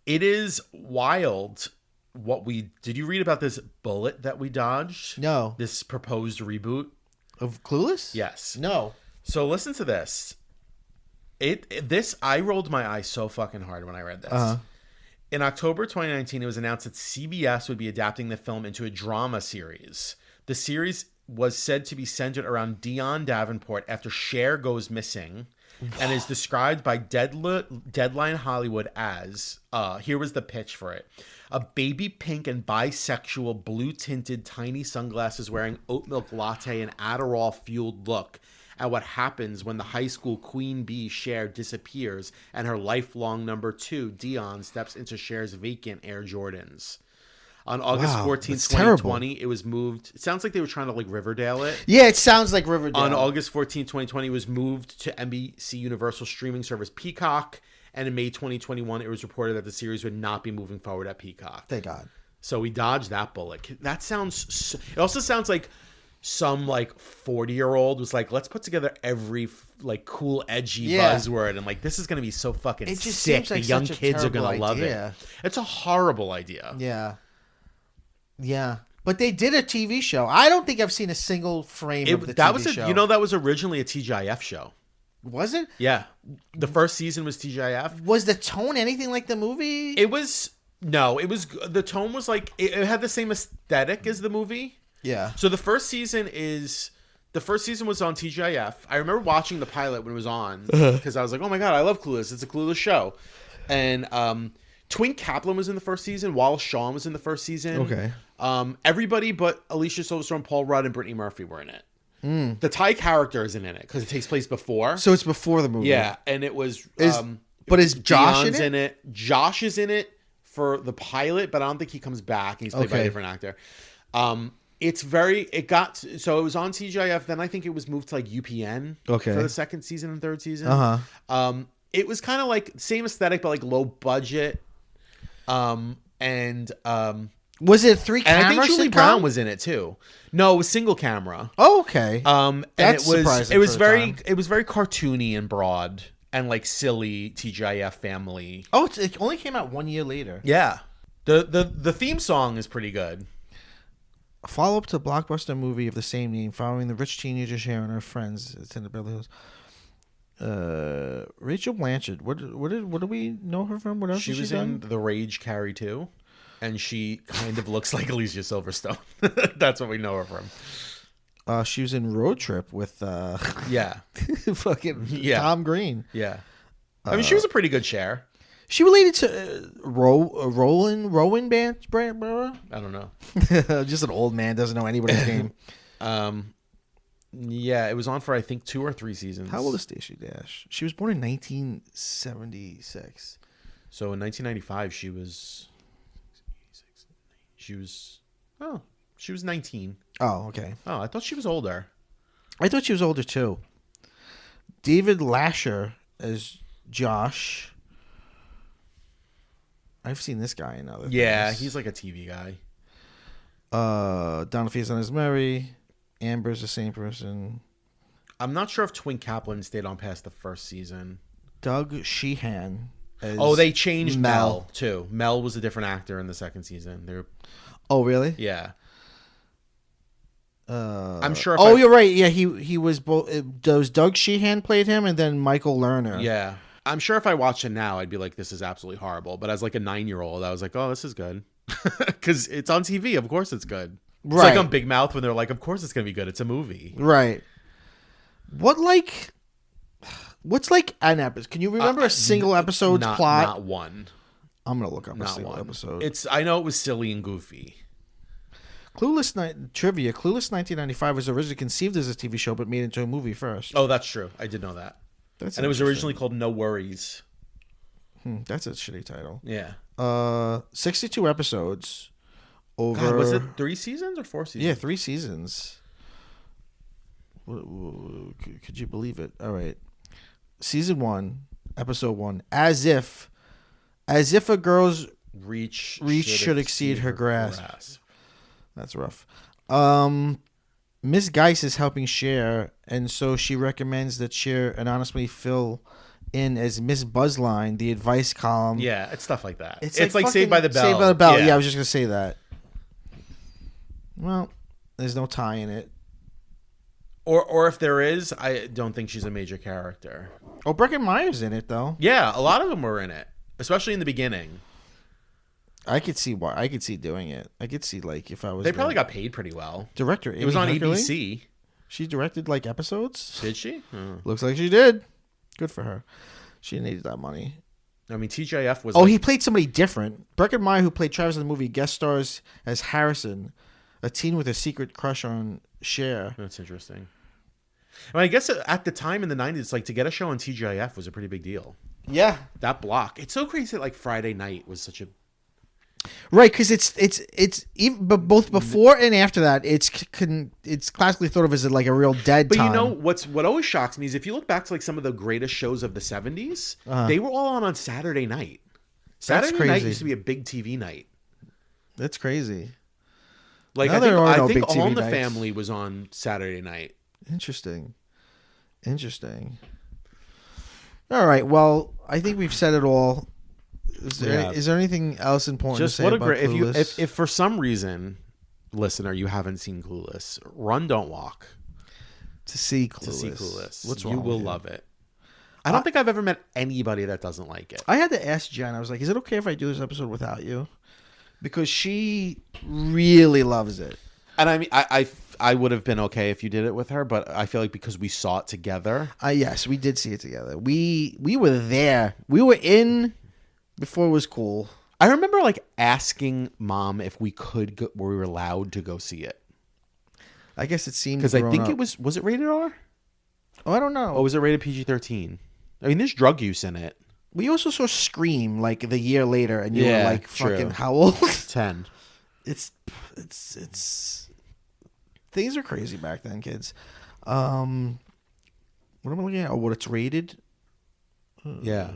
Speaker 2: It is wild did you read about this bullet that we dodged?
Speaker 1: No.
Speaker 2: This proposed reboot
Speaker 1: Of Clueless?
Speaker 2: Yes.
Speaker 1: No.
Speaker 2: So listen to this. I rolled my eyes so fucking hard when I read this.
Speaker 1: Uh-huh.
Speaker 2: In October 2019, it was announced that CBS would be adapting the film into a drama series. The series was said to be centered around Dion Davenport after Cher goes missing, and is described by Deadline Hollywood as, here was the pitch for it, a baby pink and bisexual blue-tinted tiny sunglasses wearing oat milk latte and Adderall-fueled look at what happens when the high school queen bee Cher disappears and her lifelong number 2, Dion, steps into Cher's vacant Air Jordans. On August 14th, 2020, it was moved. It sounds like they were trying to like Riverdale it.
Speaker 1: Yeah, it sounds like Riverdale.
Speaker 2: On August 14th, 2020, it was moved to NBC Universal streaming service Peacock. And in May 2021, it was reported that the series would not be moving forward at Peacock.
Speaker 1: Thank God.
Speaker 2: So we dodged that bullet. That sounds... It also sounds like some like 40-year-old was like, let's put together every like cool edgy buzzword, and like this is gonna be so fucking
Speaker 1: it just
Speaker 2: sick.
Speaker 1: Seems like
Speaker 2: the young
Speaker 1: such a
Speaker 2: kids are gonna love
Speaker 1: idea.
Speaker 2: it. It's a horrible idea.
Speaker 1: Yeah, but they did a TV show. I don't think I've seen a single frame of the TV show.
Speaker 2: You know, that was originally a TGIF show.
Speaker 1: Was it?
Speaker 2: Yeah, the first season was TGIF.
Speaker 1: Was the tone anything like the movie?
Speaker 2: It was the tone was like it had the same aesthetic as the movie.
Speaker 1: Yeah.
Speaker 2: So the first season was on TGIF. I remember watching the pilot when it was on because I was like, "Oh my God, I love Clueless. It's a Clueless show." And Twink Kaplan was in the first season. Wallace Shawn was in the first season.
Speaker 1: Okay.
Speaker 2: Everybody but Alicia Silverstone, Paul Rudd, and Brittany Murphy were in it. The Ty character isn't in it because it takes place before.
Speaker 1: So it's before the movie.
Speaker 2: Yeah, and it was.
Speaker 1: Is Josh
Speaker 2: Dion's
Speaker 1: in it?
Speaker 2: Josh is in it for the pilot, but I don't think he comes back. He's played by a different actor. It was on TGIF. Then I think it was moved to like UPN.
Speaker 1: Okay.
Speaker 2: For the second season and third season. It was kind of like same aesthetic, but like low budget.
Speaker 1: Was it 3 cameras?
Speaker 2: And I think Julie Brown was in it too. No, it was single camera.
Speaker 1: Oh, okay.
Speaker 2: That's
Speaker 1: surprising.
Speaker 2: It was very cartoony and broad and like silly TGIF family.
Speaker 1: Oh, it only came out 1 year later.
Speaker 2: Yeah. The theme song is pretty good.
Speaker 1: A follow-up to a blockbuster movie of the same name, following the rich teenager Cher and her friends attend the Beverly Hills. Rachel Blanchard. What do we know her from? What else
Speaker 2: she was
Speaker 1: done?
Speaker 2: in The Rage Carrie 2, and she kind of looks like Alicia Silverstone. That's what we know her from.
Speaker 1: She was in Road Trip with fucking Tom Green.
Speaker 2: Yeah, I mean she was a pretty good Cher.
Speaker 1: She related to Rowan band, bro?
Speaker 2: I don't know.
Speaker 1: Just an old man doesn't know anybody's name.
Speaker 2: Yeah, it was on for I think 2 or 3 seasons.
Speaker 1: How old is Stacey Dash? She was born in 1976.
Speaker 2: So in 1995, she was 19.
Speaker 1: Oh, okay.
Speaker 2: Oh, I thought she was older.
Speaker 1: I thought she was older too. David Lasher as Josh. I've seen this guy in other
Speaker 2: Yeah,
Speaker 1: things.
Speaker 2: he's like a TV guy.
Speaker 1: Donna Faison is Mary. Amber's the same person.
Speaker 2: I'm not sure if Twin Kaplan stayed on past the first season.
Speaker 1: Doug Sheehan.
Speaker 2: They changed Mel too. Mel was a different actor in the second season.
Speaker 1: Oh, really?
Speaker 2: Yeah. I'm sure.
Speaker 1: You're right. Yeah, he was both. Doug Sheehan played him, and then Michael Lerner.
Speaker 2: Yeah, I'm sure if I watched it now, I'd be like, "This is absolutely horrible." But as like a 9-year-old, I was like, "Oh, this is good," because it's on TV. Of course, it's good. It's like on Big Mouth when they're like, "Of course, it's gonna be good. It's a movie."
Speaker 1: Right. What's like an episode? Can you remember a single episode's plot?
Speaker 2: Not one.
Speaker 1: I'm gonna look up a single episode.
Speaker 2: I know it was silly and goofy.
Speaker 1: Clueless trivia. Clueless 1995 was originally conceived as a TV show, but made into a movie first.
Speaker 2: Oh, that's true. I did know that. And it was originally called No Worries.
Speaker 1: That's a shitty title.
Speaker 2: Yeah.
Speaker 1: 62 episodes. Over.
Speaker 2: God, was it 3 seasons or 4 seasons?
Speaker 1: Yeah, 3 seasons. Could you believe it? All right. Season 1, episode 1. As if a girl's reach should exceed her grasp. That's rough. Miss Geis is helping Cher, and so she recommends that Cher anonymously fill in as Miss Buzzline, the advice column.
Speaker 2: Yeah, it's stuff like that. It's
Speaker 1: like
Speaker 2: Saved by the Bell.
Speaker 1: Saved by the Bell. Yeah, I was just gonna say that. Well, there's no tie in it.
Speaker 2: Or if there is, I don't think she's a major character.
Speaker 1: Oh, Breckin Meyer's in it though.
Speaker 2: Yeah, a lot of them were in it, especially in the beginning.
Speaker 1: I could see why. I could see doing it. I could see like if I was.
Speaker 2: They probably got paid pretty well.
Speaker 1: Director.
Speaker 2: It was on ABC.
Speaker 1: She directed like episodes.
Speaker 2: Did she? Oh.
Speaker 1: Looks like she did. Good for her. She needed that money.
Speaker 2: I mean, TJF was.
Speaker 1: He played somebody different. Breckin Meyer, who played Travis in the movie, guest stars as Harrison, a teen with a secret crush on Cher.
Speaker 2: That's interesting. I mean, I guess at the time in the 90s, like to get a show on TGIF was a pretty big deal.
Speaker 1: Yeah,
Speaker 2: that block. It's so crazy that like Friday night was such a.
Speaker 1: Right, because it's even, but both before and after that, it's classically thought of as like a real dead time.
Speaker 2: But you know what always shocks me is if you look back to like some of the greatest shows of the 70s, they were all on Saturday night. Saturday night used to be a big TV night.
Speaker 1: That's crazy.
Speaker 2: Like I think All in the Family was on Saturday night. Interesting.
Speaker 1: All right. Well, I think we've said it all. Is there anything else important to say about Clueless?
Speaker 2: If for some reason, listener, you haven't seen Clueless, run, don't walk.
Speaker 1: To see Clueless.
Speaker 2: What's wrong? You will love it. I don't think I've ever met anybody that doesn't like it.
Speaker 1: I had to ask Jen. I was like, "Is it okay if I do this episode without you?" Because she really loves it.
Speaker 2: And I mean, I would have been okay if you did it with her, but I feel like because we saw it together.
Speaker 1: Yes, we did see it together. We were there. We were in before it was cool.
Speaker 2: I remember like asking Mom if we could go, were we allowed to go see it.
Speaker 1: I guess it seemed
Speaker 2: because I think it was it rated R?
Speaker 1: Oh, I don't know.
Speaker 2: Or was it rated PG-13? I mean, there's drug use in it.
Speaker 1: We also saw Scream like the year later, and you were like, "Fucking how old?"
Speaker 2: 10.
Speaker 1: It's things are crazy back then, kids. What am I looking at? Oh, what it's rated?
Speaker 2: Yeah.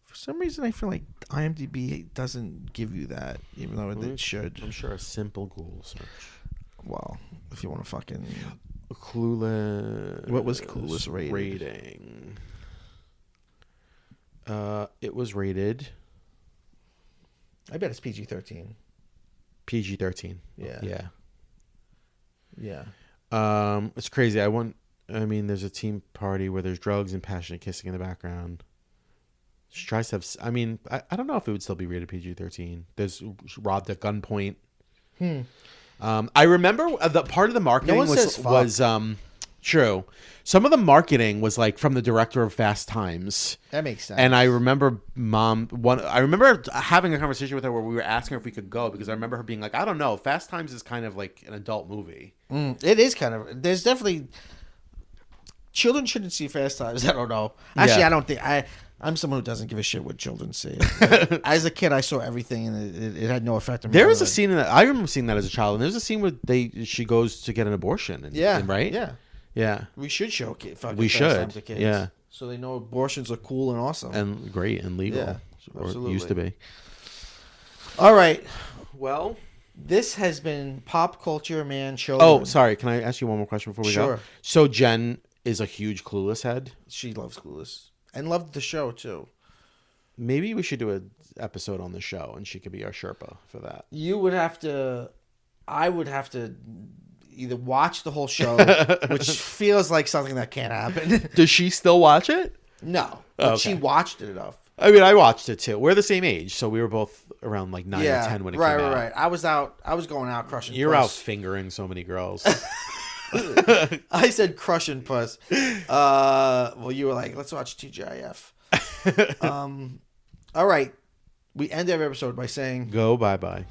Speaker 1: For some reason, I feel like IMDb doesn't give you that, even though it should.
Speaker 2: I'm sure a simple Google search.
Speaker 1: Well, if you want to fucking
Speaker 2: Clueless.
Speaker 1: What was Clueless
Speaker 2: rating? It was rated.
Speaker 1: I bet it's PG-13.
Speaker 2: PG-13.
Speaker 1: Yeah.
Speaker 2: It's crazy. I mean, there's a team party where there's drugs and passionate kissing in the background. She tries to have. I mean, I don't know if it would still be rated PG-13. There's robbed at gunpoint. I remember the part of the marketing was true. Some of the marketing was like from the director of Fast Times.
Speaker 1: That makes sense.
Speaker 2: And I remember I remember having a conversation with her where we were asking her if we could go because I remember her being like, I don't know, Fast Times is kind of like an adult movie.
Speaker 1: It is kind of. There's definitely children shouldn't see Fast Times. I don't know. Actually, I don't think I'm someone who doesn't give a shit what children see. As a kid, I saw everything, and it had no effect on me.
Speaker 2: There is a scene in that I remember seeing that as a child, and there's a scene where she goes to get an abortion.
Speaker 1: Yeah,
Speaker 2: right.
Speaker 1: Yeah.
Speaker 2: Yeah.
Speaker 1: We should show fucking
Speaker 2: we
Speaker 1: Fast
Speaker 2: should.
Speaker 1: Times to kids.
Speaker 2: Yeah.
Speaker 1: So they know abortions are cool and awesome.
Speaker 2: And great and legal.
Speaker 1: Yeah,
Speaker 2: or
Speaker 1: absolutely.
Speaker 2: Used to be.
Speaker 1: All right.
Speaker 2: Well,
Speaker 1: this has been Pop Culture Man Show.
Speaker 2: Oh, sorry. Can I ask you one more question before we
Speaker 1: Sure.
Speaker 2: go? So Jen is a huge Clueless head.
Speaker 1: She loves Clueless. And loved the show, too.
Speaker 2: Maybe we should do an episode on the show, and she could be our Sherpa for that.
Speaker 1: You would have to... I would have to either watch the whole show, which feels like something that can't happen.
Speaker 2: Does she still watch it?
Speaker 1: No. But she watched it enough.
Speaker 2: I mean, I watched it, too. We're the same age, so we were both around like 9 or 10 when it came out.
Speaker 1: Right. I was going out crushing
Speaker 2: You're
Speaker 1: puss.
Speaker 2: out fingering so many girls.
Speaker 1: I said crushing puss. Well, you were like, let's watch TGIF. All right. We end every episode by saying...
Speaker 2: Go bye-bye.